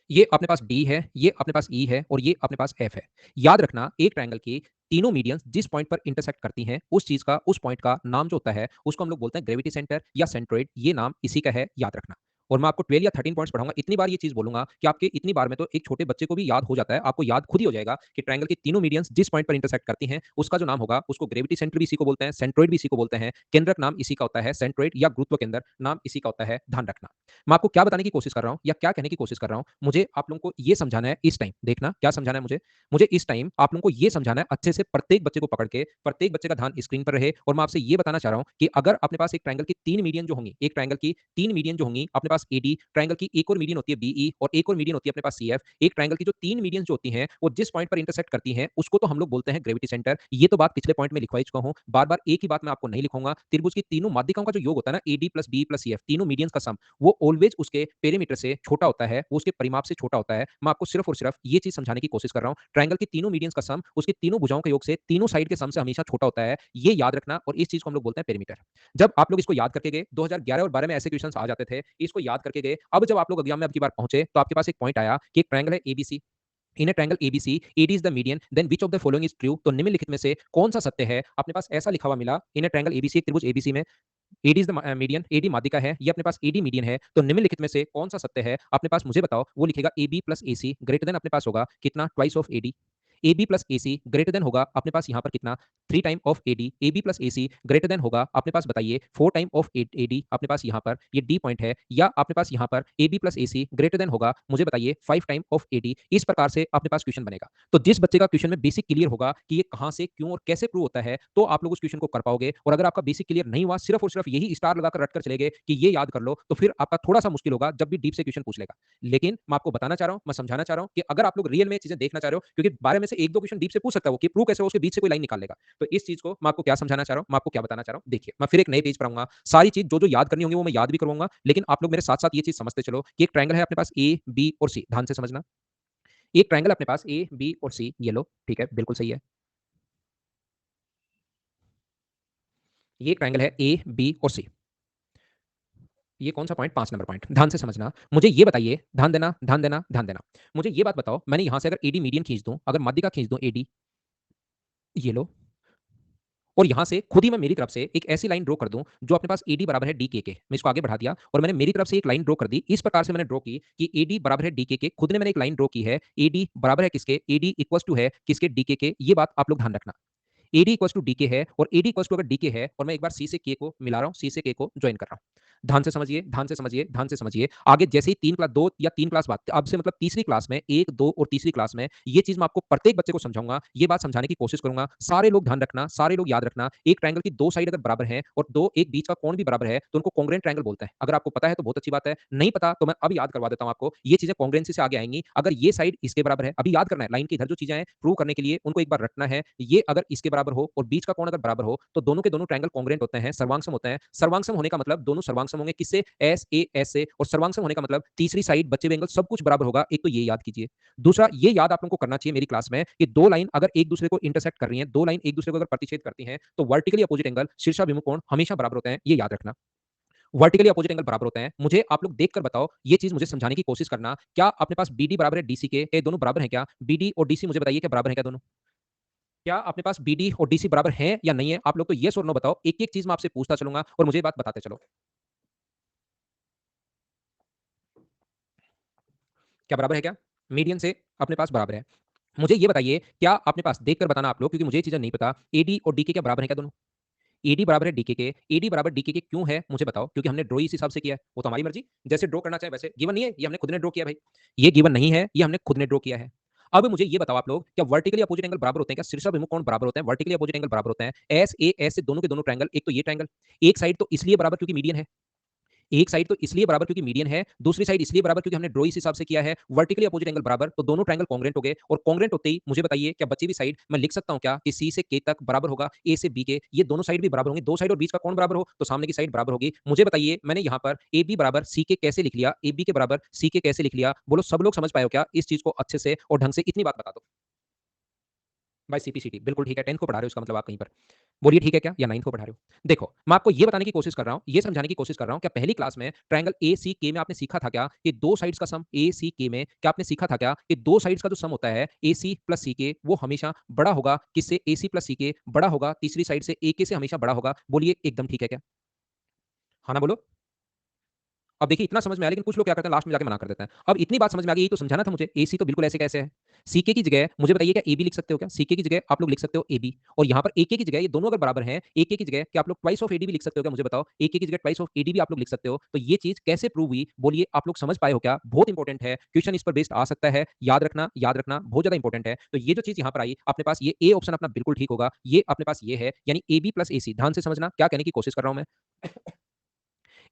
ये अपने पास डी है, ये अपने पास ई है और ये अपने पास एफ है। याद रखना एक ट्रायंगल की तीनों मीडियंस जिस पॉइंट पर इंटरसेक्ट करती हैं, उस चीज़ का, उस पॉइंट का नाम जो होता है, उसको हम लोग बोलते हैं ग्रेविटी सेंटर या सेंट्रोइड। ये नाम इसी का है, याद रखना। और मैं आपको 12 या 13 पॉइंट्स पढ़ाऊँगा। इतनी बार ये चीज़ बोलूँगा कि आपके इतनी बार में तो एक छोटे बच्चे को भी याद हो जाता है। आपको याद खुद ही हो जाएगा कि ट्रायंगल की तीनों मीडियंस जिस पॉइंट पर इंटरसेक्ट करती हैं, उसका जो नाम होगा, उसको ग्रेविटी सेंटर भी इसी को बोलते हैं, सेंट्रोइड भी इसी को बोलते हैं। केंद्रक नाम इसी का होता है, सेंट्रोइड या गुरुत्व केंद्र नाम इसी का होता है, ध्यान रखना। मैं आपको क्या बताने की कोशिश कर रहा हूँ या क्या कहने की कोशिश कर रहा हूँ, मुझे आप लोगों को ये समझाना है इस टाइम। देखना क्या समझाना है मुझे? मुझे इस टाइम आप लोगों को ये समझाना है अच्छे से, प्रत्येक बच्चे को पकड़ के, प्रत्येक बच्चे का ध्यान स्क्रीन पर रहे और मैं आपसे ये बताना चाह रहा हूँ कि अगर अपने पास एक ट्रायंगल की 3 मीडियन जो होंगी, एक ट्रायंगल की 3 मीडियन जो होंगी, अपने पास एडी, ट्रायंगल की एक और मीडियन होती है बीई और एक और मीडियन होती है अपने पास सीएफ। एक ट्रायंगल की जो 3 मीडियंस जो होती हैं, वो जिस पॉइंट पर इंटरसेक्ट करती हैं, उसको तो हम लोग बोलते हैं ग्रेविटी सेंटर। ये तो बात पिछले पॉइंट में लिखवा ही चुका हूँ। बार-बार एक ही बात मैं आपको नहीं लिखूंगा। त्रिभुज की तीनों माध्यिकाओं का जो योग होता है ना, AD plus B plus CF, तीनों मीडियंस का सम, वो ऑलवेज उसके पेरीमीटर से छोटा होता है, वो उसके परिमाप से छोटा होता है। मैं आपको सिर्फ और सिर्फ ये चीज़ समझाने की कोशिश कर रहा हूँ। ट्रायंगल की तीनों मीडियंस का सम उसकी तीनों भुजाओं के योग से, तीनों साइड के सम से हमेशा छोटा होता है। ये याद रखना और इस चीज़ को हम लोग बोलते हैं पेरीमीटर। जब आप लोग इसको याद करके गए, 2011 और 12 में ऐसे क्वेश्चंस आ जाते थे, इसको याद करके गए। अब जब आप लोग एग्जाम में अब की बार पहुंचे, तो आपके पास एक पॉइंट आया कि एक ट्रायंगल है ABC. In a triangle ABC, AD is the median, then which of the following is true. तो निम्नलिखित में से कौन सा सत्य है? अपने पास ऐसा लिखा हुआ मिला इन ए ट्रायंगल एबीसी, एक त्रिभुज एबीसी में AD is the median, AD माध्यिका है, ये अपने पास एडी मीडियन है। तो निम्नलिखित में से कौन सा सत्य है अपने पास? मुझे बताओ। वो लिखेगा A B plus A C greater than अपने पास होगा कितना? Twice of AD. A B plus A C greater than होगा अपने पास यहाँ पर कितना? 3 time of AD. A B plus A C greater than होगा अपने पास, बताइए, 4 टाइम ऑफ एडी। अपने पास यहाँ पर ये डी पॉइंट है, या अपने पास यहाँ पर A B plus A C greater than होगा, मुझे बताइए, 5 टाइम ऑफ एडी। इस प्रकार से अपने पास क्वेश्चन बनेगा। तो जिस बच्चे का क्वेश्चन में बेसिक क्लियर होगा कि ये कहाँ से, क्यों और कैसे प्रूव होता है, तो आप लोग उस क्वेश्चन को कर पाओगे। और अगर आपका बेसिक क्लियर नहीं हुआ, सिर्फ और सिर्फ यही स्टार लगाकर रटकर चले गए कि ये याद कर लो, तो फिर आपका थोड़ा सा मुश्किल होगा जब भी डीप से क्वेश्चन पूछ लेगा। लेकिन मैं आपको बताना चाह रहा हूँ, मैं समझाना चाह रहा हूँ कि अगर आप लोग रियल में चीजें देखना चाह रहे हो, क्योंकि 12 में से एक दो क्वेश्चन डीप से पूछ सकता है वो, कि प्रूव कैसे हो, उसके बीच से कोई लाइन निकाल लेगा। तो इस चीज को मैं आपको क्या समझाना चाह रहा हूँ, मैं आपको क्या बताना चाह रहा हूँ, देखिए मैं फिर एक नए पेज पर आऊंगा। सारी चीज जो जो याद करनी होंगी वो मैं याद भी करवाऊंगा, लेकिन आप लोग मेरे साथ साथ ये चीज समझते चलो कि एक ट्रायंगल है अपने पास ए, बी और सी। ध्यान से समझना, एक ट्रायंगल अपने पास ए, बी और सी, ये लो, ठीक है, बिल्कुल सही है। ये एक ट्रायंगल है ए, बी और सी। ये कौन सा पॉइंट? 5 number point. ध्यान से समझना, मुझे ये बताइए, ध्यान देना, ध्यान देना, ध्यान देना। मुझे ये बात बताओ, मैंने यहां से अगर एडी मीडियन खींच दूं, अगर माध्यिका खींच दूं एडी, ये लो, और यहां से खुद ही मैं मेरी तरफ से एक ऐसी लाइन ड्रॉ कर दूं जो अपने पास एडी बराबर है डी के। मैं इसको आगे बढ़ा दिया और मैंने मेरी तरफ से एक लाइन ड्रॉ कर दी। इस प्रकार से मैंने ड्रॉ की कि एडी बराबर है डी के। खुद ने मैंने एक लाइन ड्रॉ की है, एडी बराबर है किसके? एडी इक्वल्स टू है किसके? डी के। ये बात आप लोग ध्यान रखना। एडी इक्वल्स टू डी के है, और एडी इक्वल्स टू अगर डी के है, और मैं एक बार सी से के को मिला रहा हूं, सी से के को ज्वाइन कर रहा हूं। ध्यान से समझिए, ध्यान से समझिए, ध्यान से समझिए। आगे जैसे ही 3 क्लास, 2 या 3 क्लास बाद, अब से मतलब तीसरी क्लास में, 1, 2 और तीसरी क्लास में ये चीज मैं आपको प्रत्येक बच्चे को समझाऊंगा। ये बात समझाने की कोशिश करूंगा। सारे लोग ध्यान रखना, सारे लोग याद रखना। एक ट्रायंगल की दो साइड अगर बराबर है और दो एक बीच का कोण भी बराबर है, तो उनको कॉन्ग्रुएंट ट्रायंगल बोलते हैं। अगर आपको पता है तो बहुत अच्छी बात है, नहीं पता तो मैं अब याद करवा देता हूं आपको। ये चीजें कॉन्ग्रुएंसी से आगे आएंगी। अगर ये साइड इसके बराबर है, अभी याद करना है, लाइन की इधर जो चीजें हैं प्रूव करने के लिए उनको एक बार रटना है। ये अगर इसके बराबर हो और बीच का कोण अगर बराबर हो, तो दोनों के दोनों ट्रायंगल कॉन्ग्रुएंट होते हैं, सर्वांगसम होते हैं। सर्वांगसम होने का मतलब दोनों सर्वांगसम होंगे किससे? एस ए एस से। और सर्वांगसम होने का मतलब तीसरी साइड बचे हुए एंगल सब कुछ बराबर होगा। एक तो ये याद कीजिए। दूसरा ये याद आप लोगों को करना चाहिए मेरी क्लास में कि दो लाइन अगर एक दूसरे को इंटरसेक्ट कर रही हैं, दो लाइन एक दूसरे को अगर प्रतिच्छेद करती हैं, तो वर्टिकली अपोजिट एंगल, शीर्षाभिमुख कोण हमेशा बराबर होते हैं। ये याद रखना, वर्टिकली अपोजिट एंगल बराबर होते हैं। मुझे आप लोग देखकर बताओ, ये चीज मुझे समझाने की कोशिश करना। क्या अपने पास बीडी बराबर है डीसी के? दोनों बराबर हैं क्या? बीडी और डीसी मुझे बताइए क्या बराबर है क्या दोनों? क्या अपने पास बीडी और डीसी बराबर हैं या नहीं है? आप लोग तो ये और नो बताओ। एक एक चीज मैं आपसे पूछता चलूंगा और मुझे बात बताते चलो। क्या बराबर है क्या? मीडियन से अपने पास बराबर है। मुझे ये बताइए, क्या अपने पास देखकर बताना आप लोग, क्योंकि मुझे ये चीजें नहीं पता, एडी और डीके क्या बराबर है क्या दोनों? एडी बराबर है डीके के। एडी बराबर डीके के क्यों है मुझे बताओ? क्योंकि हमने ड्रॉ इस हिसाब से किया है। वो तो हमारी मर्जी, जैसे ड्रॉ करना चाहे वैसे। गिवन नहीं है, ये हमने खुद ने ड्रॉ किया भाई। ये गिवन नहीं है, ये हमने खुद ने ड्रॉ किया है। अब मुझे ये बताओ आप लोग, क्या वर्टिकली अपोजिट एंगल बराबर होते हैं? क्या शीर्ष अभिमुख कोण बराबर होते हैं? वर्टिकली अपोजिट एंगल बराबर होते हैं? एस ए एस से दोनों के दोनों ट्रायंगल, एक तो ये ट्रायंगल, एक साइड तो इसलिए बराबर क्योंकि मीडियन है, एक साइड तो इसलिए बराबर क्योंकि मीडियन है, दूसरी साइड इसलिए बराबर क्योंकि हमने ड्रॉ इस हिसाब से किया है, वर्टिकली अपोजिट एंगल बराबर, तो दोनों ट्रायंगल कांग्रुएंट हो गए, और कांग्रुएंट होते ही मुझे बताइए क्या बची हुई साइड मैं लिख सकता हूं क्या कि सी से के तक बराबर होगा ए से बी के, ये दोनों साइड भी बराबर होंगे, दो साइड और बीच का कोण बराबर हो तो सामने की साइड बराबर होगी। मुझे बताइए मैंने यहां पर ए बी बराबर सी के कैसे लिख लिया, ए बी के बराबर सी के कैसे लिख लिया? बोलो सब लोग समझ पाए हो क्या इस चीज को अच्छे से और ढंग से? इतनी बात बता दो बाय सीपीसीटी, बिल्कुल ठीक है, 10th को पढ़ा रहे हो इसका मतलब आप कहीं पर। बोलिए ठीक है क्या, या 9th को पढ़ा रहे हो? देखो, मैं आपको ये बताने की कोशिश कर रहा हूँ, ये समझाने की कोशिश कर रहा हूँ, क्या पहली क्लास में ट्रायंगल एसीके में आपने सीखा था क्या कि दो साइड्स का सम, एसीके में क्या आपने सीखा था क्या कि दो साइड्स का जो सम होता है एसी प्लस सीके वो हमेशा बड़ा होगा किससे? एसी प्लस सीके बड़ा होगा तीसरी साइड से एके से हमेशा बड़ा होगा। बोलिए एकदम ठीक है क्या? हाँ ना बोलो। अब देखिए इतना समझ में आया, लेकिन कुछ लोग क्या करते हैं लास्ट में जाके मना कर देते हैं। अब इतनी बात समझ में आ गई, यही तो समझाना था मुझे। एसी तो बिल्कुल ऐसे कैसे है? सीके की जगह मुझे बताइए क्या एबी लिख सकते हो क्या? सीके की जगह आप लोग लिख सकते हो एबी, और यहाँ पर एके की जगह ये दोनों अगर बराबर हैं, एके की जगह क्या आप लोग ट्वाइस ऑफ एडी भी लिख सकते हो क्या? मुझे बताओ, एके की जगह ट्वाइस ऑफ एडी भी आप लोग लिख सकते हो, तो ये चीज कैसे प्रूव हुई? बोलिए आप लोग समझ पाए हो क्या? बहुत इंपॉर्टेंट है, क्वेश्चन इस पर बेस्ड आ सकता है, याद रखना बहुत ज्यादा इंपॉर्टेंट है। तो ये जो चीज यहाँ पर आई अपने पास, ये ए ऑप्शन अपना बिल्कुल ठीक होगा, ये अपने पास ये है, यानी एबी प्लस एसी। ध्यान से समझना क्या कहने की कोशिश कर रहा हूं मैं।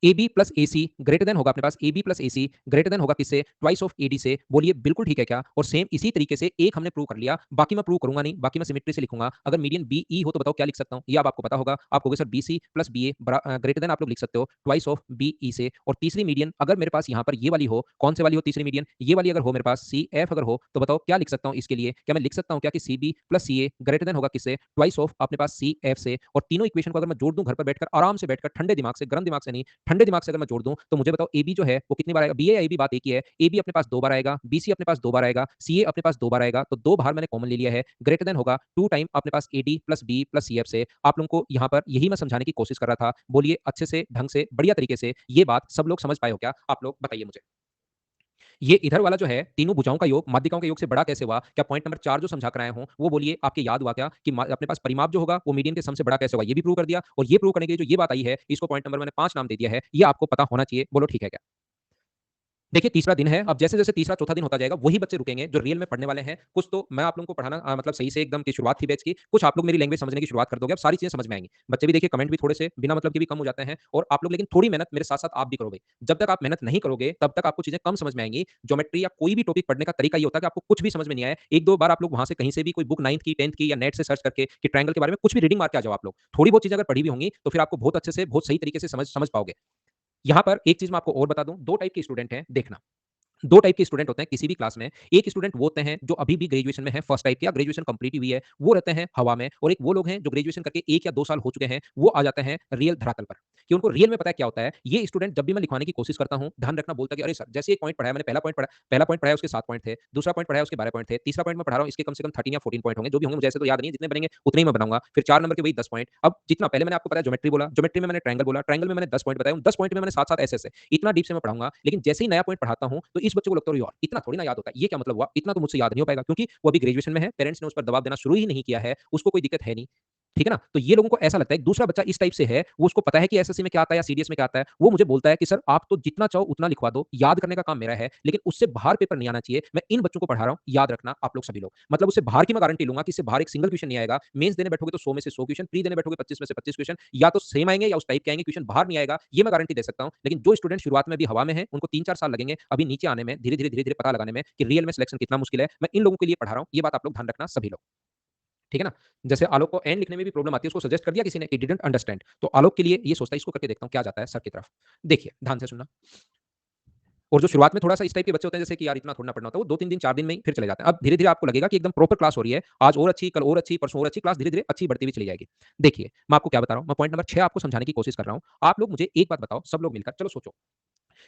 A B plus A C greater than होगा अपने पास, A B plus A C greater than होगा किससे? ट्वाइस ऑफ ए डी से। बोलिए बिल्कुल ठीक है क्या? और सेम इसी तरीके से एक हमने प्रूव कर लिया, बाकी मैं प्रूव करूंगा नहीं, बाकी मैं सिमेट्री से लिखूंगा। अगर मीडियन बी ई हो तो बताओ क्या लिख सकता हूं? ये अब आपको पता होगा, आप कहोगे sir B C plus B A greater than आप लोग लिख सकते हो ट्वाइस ऑफ बी ई से। और तीसरी मीडियन अगर मेरे पास यहाँ पर ये वाली हो, कौन से वाली हो तीसरी मीडियन? ये वाली अगर हो मेरे पास, सी एफ अगर हो, तो बताओ क्या लिख सकता हूँ इसके लिए? क्या मैं लिख सकता हूँ क्या कि सी बी प्लस सी ए ग्रेटर देन होगा किससे? ट्वाइस ऑफ अपने पास सी एफ से। और तीनों इक्वेशन को अगर मैं जोड़ दूं घर पर बैठकर आराम से बैठकर, ठंडे दिमाग से, गर्म दिमाग से नहीं, ठंडे दिमाग से अगर मैं जोड़ दूं, तो मुझे बताओ ए बी जो है वो कितनी बार आएगा? बी ए बी बात एक ही है, ए बी अपने पास दो बार आएगा, बी सी अपने पास दो बार आएगा, सी ए अपने पास दो बार आएगा, तो दो बाहर मैंने कॉमन ले लिया है, ग्रेटर देन होगा टू टाइम अपने पास A D plus B plus C F से। आप लोगों को यहाँ पर यही मैं समझाने की कोशिश कर रहा था। बोलिए अच्छे से, ढंग से, बढ़िया तरीके से ये बात सब लोग समझ पाए हो क्या? आप लोग बताइए मुझे। ये इधर वाला जो है तीनों भुजाओं का योग माध्यिकाओं के योग से बड़ा कैसे हुआ? क्या पॉइंट नंबर 4 जो समझा कर आया हूं वो बोलिए आपके याद हुआ क्या कि अपने पास परिमाप जो होगा वो मीडियन के सम से बड़ा कैसे हुआ? ये भी प्रूव कर दिया, और ये प्रूव करने के लिए जो ये बात आई है इसको पॉइंट नंबर मैंने 5 नाम दे दिया है, ये आपको पता होना चाहिए। बोलो ठीक है क्या? देखिए तीसरा दिन है, अब जैसे-जैसे तीसरा चौथा दिन होता जाएगा वही बच्चे रुकेंगे जो रियल में पढ़ने वाले हैं। कुछ तो मैं आप लोगों को पढ़ाना मतलब सही से एकदम की शुरुआत थी बैच की, कुछ आप लोग मेरी लैंग्वेज समझने की शुरुआत कर दोगे, अब सारी चीज़ें समझ में आएँगी। बच्चे भी देखिए कमेंट भी थोड़े से बिना मतलब के भी कम हो जाते हैं, और आप लोग लेकिन थोड़ी मेहनत मेरे साथ-साथ आप भी करो भाई। जब तक आप मेहनत नहीं करोगे तब तक आपको चीज़ें कम समझ में आएँगी। ज्योमेट्री या कोई भी टॉपिक पढ़ने का तरीका ये होता है कि आपको कुछ भी समझ में नहीं आए, 1-2 बार आप लोग वहाँ से कहीं से भी कोई बुक 9th की, 10th की या नेट से सर्च करके कि ट्रायंगल के बारे में कुछ भी रीडिंग मार के आ जाओ आप लोग। थोड़ी बहुत चीज़ें अगर पढ़ी भी होंगी तो फिर आपको बहुत अच्छे से, बहुत सही तरीके से समझ समझ पाओगे। यहाँ पर एक चीज़ मैं आपको और बता दूँ, 2 टाइप के स्टूडेंट हैं, देखना। दो टाइप के स्टूडेंट होते हैं किसी भी क्लास में। एक स्टूडेंट वो होते हैं जो अभी भी ग्रेजुएशन में है, फर्स्ट टाइप के, या ग्रेजुएशन कंप्लीट हुई है, वो रहते हैं हवा में। और एक वो लोग हैं जो ग्रेजुएशन करके 1 या 2 साल हो चुके हैं, वो आ जाते हैं रियल धरातल पर, कि उनको रियल में पता है क्या होता है। ये स्टूडेंट जब भी मैं लिखवाने की कोशिश करता हूँ, ध्यान रखना, बोलता है कि अरे सर जैसे एक पॉइंट पढ़ाया मैंने, पहला पॉइंट पढ़ाया उसके 7 पॉइंट थे, दूसरा पॉइंट पढ़ाया उसके 12 पॉइंट थे, तीसरा पॉइंट मैं पढ़ा रहा हूँ इसके कम से कम 13 या 14 पॉइंट होंगे, जो भी होंगे मुझे ऐसे तो याद नहीं है, जितने बनेंगे उतने ही मैं बनाऊंगा। फिर 4 नंबर के वही 10 पॉइंट। अब जितना पहले मैंने आपको बताया ज्योमेट्री बोला, ज्योमेट्री में मैंने ट्रायंगल बोला, ट्रायंगल में मैंने 10 पॉइंट बताया, उन 10 पॉइंट में मैंने साथ-साथ ऐसे-ऐसे इतना डीप से मैं पढ़ाऊंगा। लेकिन जैसे ही नया पॉइंट पढ़ाता हूँ तो इस बच्चे को लगता है यार इतना थोड़ी ना याद होता है, ये क्या मतलब हुआ? इतना तो मुझसे याद नहीं हो पाएगा, क्योंकि वो अभी ग्रेजुएशन में है, पेरेंट्स ने उस पर दबाव देना शुरू ही नहीं किया है, उसको कोई दिक्कत है नहीं। ठीक है ना? तो ये लोगों को ऐसा लगता है। दूसरा बच्चा इस टाइप से है, वो उसको पता है कि एसएससी में क्या आता है या सीडीएस में क्या आता है, वो मुझे बोलता है कि सर आप तो जितना चाहो उतना लिखवा दो, याद करने का काम मेरा है, लेकिन उससे बाहर पेपर नहीं आना चाहिए। मैं इन बच्चों को पढ़ा रहा हूँ, याद रखना आप लोग सभी लोग। मतलब उससे बाहर की मैं गारंटी लूँगा कि इससे बाहर एक सिंगल क्वेश्चन नहीं आएगा। मेंस देने बैठोगे तो 100 में से 100 क्वेश्चन, प्री देने बैठोगे 25 में से 25 क्वेश्चन, या तो सेम आएँगे या उस टाइप के आएँगे, क्वेश्चन बाहर नहीं आएगा, ये मैं गारंटी दे सकता हूँ। लेकिन जो स्टूडेंट शुरुआत में अभी हवा में है, उनको 3-4 साल लगेंगे अभी नीचे आने में, धीरे-धीरे पता लगाने में कि रियल में सिलेक्शन कितना मुश्किल है। मैं इन लोगों के लिए पढ़ा रहा हूँ, ये बात आप लोग ध्यान रखना सभी लोग। ठीक है ना? जैसे आलोक को एन लिखने में भी प्रॉब्लम आती है, उसको सजेस्ट कर दिया किसी ने, ही डिडंट अंडरस्टैंड, तो आलोक के लिए ये सोचता है इसको करके देखता हूँ क्या जाता है सर की तरफ। देखिए ध्यान से सुनना। और जो शुरुआत में थोड़ा-सा इस टाइप के बच्चे होते हैं जैसे कि यार इतना थोड़ी ना पढ़ना होता है, वो 2-3 दिन 4 दिन में ही फिर चले जाते हैं। अब धीरे-धीरे आपको लगेगा कि एकदम प्रॉपर क्लास हो रही है, आज और अच्छी, कल और अच्छी, परसों और अच्छी, क्लास धीरे-धीरे अच्छी बढ़ती हुई चली जाएगी। देखिए, मैं आपको क्या बता रहा हूँ, मैं पॉइंट नंबर 6 आपको समझाने की कोशिश कर रहा हूँ। आप लोग मुझे एक बात बताओ, सब लोग मिलकर चलो सोचो।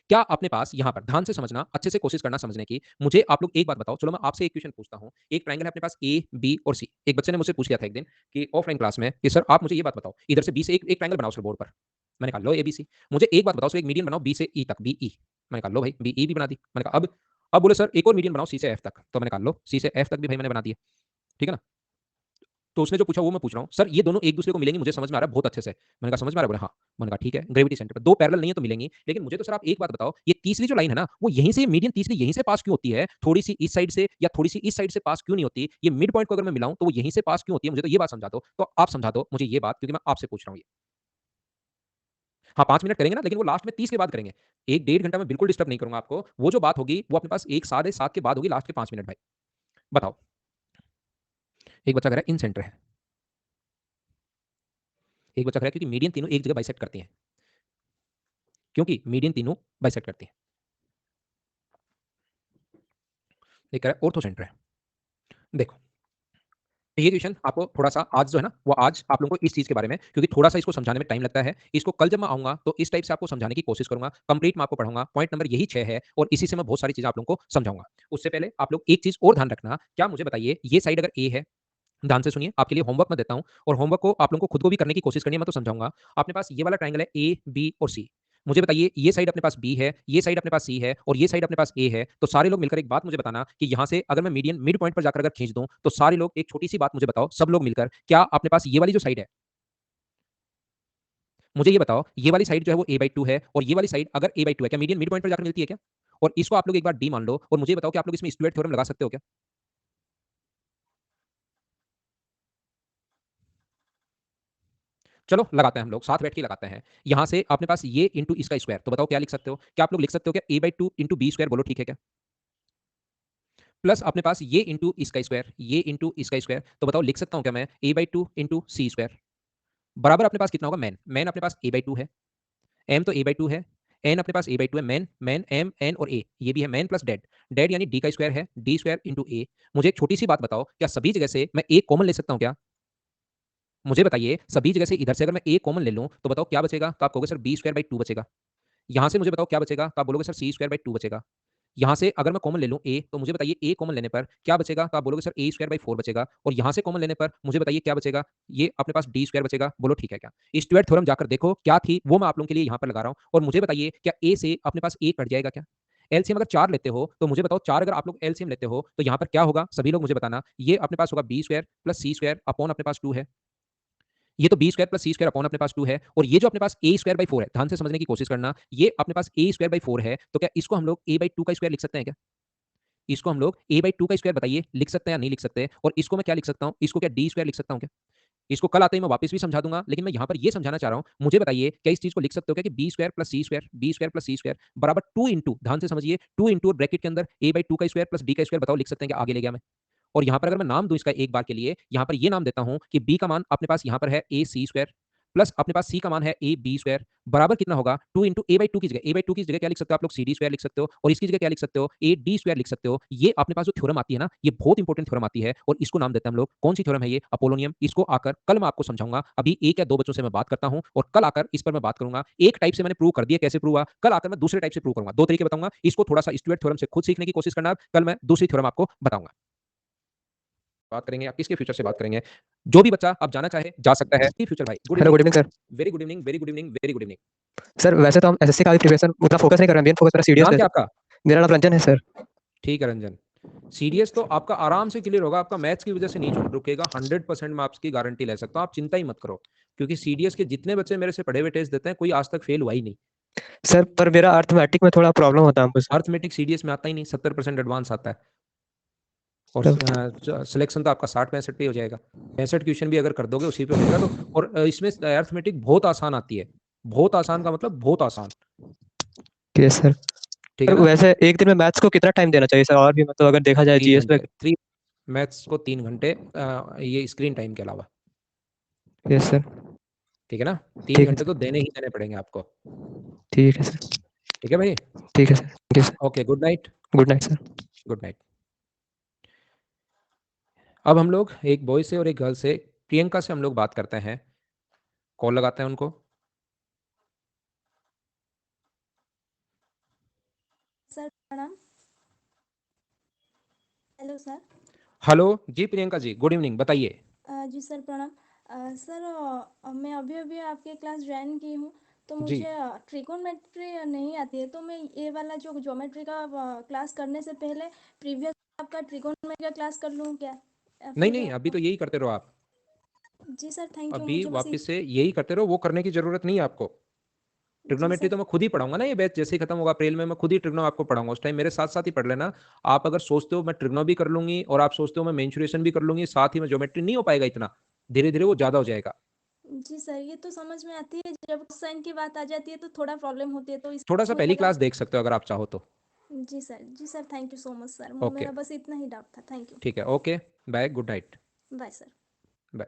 क्या अपने पास यहाँ पर ध्यान से समझना, अच्छे से कोशिश करना समझने की। मुझे आप लोग एक बात बताओ, चलो मैं आपसे एक क्वेश्चन पूछता हूँ। एक ट्रायंगल है अपने पास ए, बी और सी। एक बच्चे ने मुझसे पूछ लिया था एक दिन कि ऑफलाइन क्लास में कि सर आप मुझे ये बात बताओ, इधर से बी से एक एक ट्रायंगल बनाओ सर बोर्ड पर। मैंने कहा लो एबीसी। मुझे एक बात बताओ सर, एक मीडियन बनाओ बी से ई तक, बीई। मैंने कहा लो भाई बीई भी बना दी। मैंने कहा अब बोले सर एक और मीडियन बनाओ सी से एफ तक। तो मैंने कहा लो सी से एफ तक भी भाई मैंने बना दिए। ठीक है ना? तो उसने जो पूछा वो मैं पूछ रहा हूँ, सर ये दोनों एक दूसरे को मिलेंगी, मुझे समझ में आ रहा है बहुत अच्छे से। मैंने कहा समझ में आ रहा है? बोले हाँ। मैंने कहा ठीक है, ग्रेविटी सेंटर पे दो पैरेलल नहीं है तो मिलेंगी, लेकिन मुझे तो सर आप एक बात बताओ, ये तीसरी जो लाइन है ना, वो यहीं से मीडियन तीसरी यहीं से पास क्यों होती है? थोड़ी सी इस साइड से या थोड़ी सी इस साइड से पास क्यों नहीं होती? ये मिड पॉइंट को अगर मैं मिलाऊं तो वो यहीं से पास क्यों होती है? मुझे तो ये बात समझा दो। तो आप समझा दो मुझे ये बात, क्योंकि मैं आपसे पूछ रहा हूँ ये। हाँ, 5 मिनट करेंगे ना, लेकिन वो लास्ट में 30 के बाद करेंगे। 1 डेढ़ घंटा मैं बिल्कुल डिस्टर्ब नहीं करूँगा आपको। वो जो बात होगी वो अपने पास 1 साढ़े 7 के बाद होगी, लास्ट के 5 मिनट भाई। बताओ। एक बच्चा कह रहा है इन सेंटर है। एक बच्चा कह रहा है क्योंकि मीडियन तीनों एक जगह बाइसेक्ट करती हैं। क्योंकि मीडियन तीनों बाइसेक्ट करती हैं। एक कह रहा है ऑर्थो सेंटर है। देखो, ये क्वेश्चन आपको थोड़ा-सा आज जो है ना, वो आज आप लोगों को इस चीज़ के बारे में, क्योंकि थोड़ा-सा इसको समझाने में टाइम लगता है। इसको कल जब मैं आऊँगा तो इस टाइप से आपको समझाने की कोशिश करूँगा। कंप्लीट मैं आपको पढ़ाऊँगा। पॉइंट नंबर यही 6 है और इसी से मैं बहुत सारी चीज़ें आप लोगों को समझाऊँगा। उससे पहले आप लोग एक चीज़ और ध्यान रखना, क्या मुझे बताइए, ये साइड अगर ए है, ध्यान से सुनिए, आपके लिए होमवर्क मैं देता हूँ और होमवर्क को आप लोगों को खुद को भी करने की कोशिश करनी है, मैं तो समझाऊँगा। अपने पास ये वाला ट्रायंगल है ए, बी और सी। मुझे बताइए ये साइड अपने पास बी है, ये साइड अपने पास सी है और ये साइड अपने पास ए है। तो सारे लोग मिलकर एक बात मुझे बताना कि यहाँ से अगर मैं मीडियन मिड पॉइंट पर जाकर अगर खींच दूँ, तो सारे लोग एक छोटी-सी बात मुझे बताओ, सब लोग मिलकर, क्या अपने पास ये वाली जो साइड है, मुझे ये बताओ, ये वाली साइड जो है वो a/2 है और ये वाली साइड अगर a/2 है, क्या मीडियन मिड पॉइंट पर जाकर मिलती है क्या? और इसको आप लोग एक बार d मान लो और मुझे बताओ कि आप लोग इसमें स्क्वायर थ्योरम लगा सकते हो क्या? चलो लगाते हैं हम लोग, साथ बैठ के लगाते हैं। यहाँ से अपने पास ये इंटू इसका स्क्वायर, तो बताओ क्या लिख सकते हो? क्या आप लोग लिख सकते हो क्या a/2 इंटू बी स्क्वायर, बोलो ठीक है क्या? प्लस अपने पास ये इंटू इसका स्क्वायर, ये इंटू इसका स्क्वायर, तो बताओ लिख सकता हूँ क्या मैं a/2 इंटू सी स्क्वायर बराबर अपने पास कितना होगा? मैन, मैन अपने पास a/2 है, m तो a/2 है, n अपने पास a/2 है, मैन मैन m n और a ये भी है, मैन प्लस डेड, डेड यानी d का स्क्वायर है, d स्क्वायर इंटू a। मुझे एक छोटी सी बात बताओ, क्या सभी जगह से मैं a कॉमन ले सकता हूँ क्या? मुझे बताइए सभी जगह से इधर से अगर मैं a कॉमन ले लूँ तो बताओ क्या बचेगा? तो आप कहोगे सर b स्क्वायर बाई 2 बचेगा। यहाँ से मुझे बताओ क्या बचेगा? तो आप बोलोगे सर c स्क्वायर बाई 2 बचेगा। यहाँ से अगर मैं कॉमन ले लूँ a, तो मुझे बताइए a कॉमन लेने पर क्या बचेगा? तो आप बोलोगे सर a स्क्वायर बाई 4 बचेगा और यहाँ से कॉमन लेने पर मुझे बताइए क्या बचेगा? ये अपने पास d स्क्वायर बचेगा। बोलो ठीक है क्या? स्टुअर्ट थ्योरम जाकर देखो क्या थी, वो मैं आप लोगों के लिए यहाँ पर लगा रहा हूँ और मुझे बताइए क्या a से अपने पास a कट जाएगा क्या? एलसीएम अगर 4 लेते हो तो मुझे बताओ 4 अगर आप लोग एलसीएम लेते हो तो यहाँ पर क्या होगा? सभी लोग मुझे बताना। ये अपने पास होगा b square plus c square upon अपने पास 2 है। ये तो बी स्क्वायर प्लस सी स्क्वायर अपॉन अपने पास 2 है और ये जो अपने पास ए स्क्वायर बाई 4 है, ध्यान से समझने की कोशिश करना, ये अपने पास ए स्क्वायर बाई 4 है, तो क्या इसको हम लोग ए बाई 2 का स्क्वायर लिख सकते हैं क्या? इसको हम लोग ए बाई 2 का स्क्वायर बताइए लिख सकते हैं या नहीं लिख सकते? और इसको मैं क्या लिख सकता हूँ? इसको क्या डी स्क्वायर लिख सकता हूँ क्या? इसको कल आते ही मैं वापस भी समझा दूंगा, लेकिन मैं यहाँ पर ये समझाना चाह रहा हूँ, मुझे बताइए क्या इस चीज को लिख सकते हो क्या कि बी स्क्वायर प्लस सी स्क्वायर, बी स्क्वायर प्लस सी स्क्वायर बराबर 2 इंटू, ध्यान से समझिए, 2 इंटू और ब्रैकेट के अंदर ए बाई 2 का स्क्वायर प्लस डी का स्क्वायर, बताओ लिख सकते हैं क्या? आगे ले गया मैं। और यहाँ पर अगर मैं नाम दूं इसका एक बार के लिए, यहाँ पर ये नाम देता हूँ कि बी का मान अपने पास यहाँ पर है ए सी स्क्वायर प्लस अपने पास सी का मान है ए बी स्क्वायर बराबर कितना होगा? 2 इंटू ए बाई 2 की जगह, ए बाई 2 की जगह क्या लिख सकते हो आप लोग? सी डी स्क्वायर लिख सकते हो और इसकी जगह क्या लिख सकते हो? ए डी स्क्वायर लिख सकते हो। ये अपने पास जो थ्योरम आती है ना, ये बहुत इंपॉर्टेंट थ्योरम आती है और इसको नाम देते हैं हम लोग, कौन सी थ्योरम है ये? अपोलोनियम। इसको आकर कल मैं आपको समझाऊंगा। अभी एक या दो बच्चों से मैं बात करता हूँ और कल आकर इस पर मैं बात करूंगा। एक टाइप से मैंने प्रूव कर दिया, कैसे प्रूव हुआ, कल आकर मैं दूसरे टाइप से प्रूव करूंगा। दो तरीके बताऊंगा, इसको थोड़ा सा स्टुअर्ट थ्योरम से खुद सीखने की कोशिश करना, कल मैं दूसरी थ्योरम आपको बताऊंगा। बात करेंगे, आप किसके फ्यूचर से बात करेंगे? जो भी बच्चा आप जाना चाहे जा सकता है। फ्यूचर भाई, good hello, evening. Good evening sir. Very good evening, very good evening, very good evening. Sir वैसे तो हम एसएससी का भी प्रिपरेशन उतना फोकस नहीं कर रहे हैं, मेन फोकस मेरा सीडीएस नाम पे क्या है आपका? सर। मेरा नाम रंजन है सर। ठीक है रंजन। सीडीएस तो आपका आराम से क्लियर होगा, आपका मैथ्स की वजह से नहीं रुकेगा। 100% मैं आपकी गारंटी ले सकता हूँ, आप चिंता ही मत करो, क्योंकि सीडीएस के जितने बच्चे मेरे से पढ़े हुए टेस्ट देते हैं, कोई आज तक फेल हुआ ही नहीं। सर पर मेरा अर्थमेटिक में थोड़ा प्रॉब्लम होता है हमको सर। अर्थमेटिक सीडीएस में आता ही नहीं, 70% एडवांस आता है और सर सिलेक्शन तो आपका 60-65 पे हो जाएगा। 65 क्वेश्चन भी अगर कर दोगे उसी पे हो जाएगा। तो और इसमें अर्थमेटिक बहुत आसान आती है। बहुत आसान का मतलब बहुत आसान। ठीक है सर। ठीक है सर ना? वैसे एक दिन में मैथ्स को कितना टाइम देना चाहिए सर, और भी मतलब अगर देखा जाए 3 जीएस में। घंटे, 3 मैथ्स को 3 घंटे, ये स्क्रीन टाइम के अलावा। Yes sir. ठीक है ना? 3 ठीक है घंटे तो सर। देने ही देने पड़ेंगे आपको। ठीक है सर। ठीक है भाई? ठीक है sir, thank you sir. Okay, good night. Good night sir. Good night. अब हम लोग एक बॉय से और एक गर्ल से, प्रियंका से हम लोग बात करते हैं। कॉल लगाते हैं उनको। सर प्रणाम। Hello sir. हेलो जी प्रियंका जी, गुड इवनिंग, बताइए। जी सर प्रणाम। सर मैं अभी अभी आपके क्लास ज्वाइन की हूँ, तो जी मुझे ट्रिकोनमेट्री नहीं आती है, तो मैं ये वाला जो ज्योमेट्री का क्लास करने से पहले प्रीवियस आपका ट्रिकोनमेट्री का क्लास कर लूँ क्या? नहीं फिर नहीं, अभी तो यही करते रहो आप। जी सर, थैंक यू। अभी मुझे बस वापस से यही करते रहो, वो करने की जरूरत नहीं है आपको। जी ट्रिग्नोमेट्री सर। तो मैं खुद ही पढ़ाऊंगा ना, ये बैच जैसे ही खत्म होगा अप्रैल में मैं खुद ही ट्रिग्नो आपको पढ़ाऊंगा, उस टाइम मेरे साथ साथ ही पढ़ लेना। आप अगर सोचते हो मैं ट्रिग्नो भी कर लूंगी और आप सोचते हो मैं मेंसुरेशन भी कर लूंगी साथ ही में ज्योमेट्री, नहीं हो पाएगा इतना, धीरे धीरे वो ज्यादा हो जाएगा। जी सर, ये तो समझ में आती है, जब साइन की बात आ जाती है तो थोड़ा प्रॉब्लम होती है, तो थोड़ा सा इसमें पहली लगा। क्लास देख सकते हो अगर आप चाहो तो। जी sir, thank you so much sir. Okay, मेरा बस इतना ही डाउट था। Thank you. ठीक है, okay, bye, good night. Bye sir. Bye.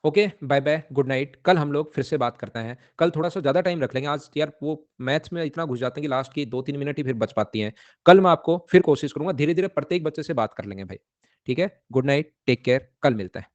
Okay, bye bye, good night. कल हम लोग फिर से बात करते हैं, कल थोड़ा सा ज़्यादा टाइम रख लेंगे, आज यार वो मैथ्स में इतना घुस जाते हैं कि लास्ट की 2-3 मिनट ही फिर बच पाती हैं। कल मैं आपको फिर कोशिश करूंगा, धीरे धीरे प्रत्येक बच्चे से बात कर लेंगे भाई। ठीक है, गुड नाइट, टेक केयर, कल मिलते हैं।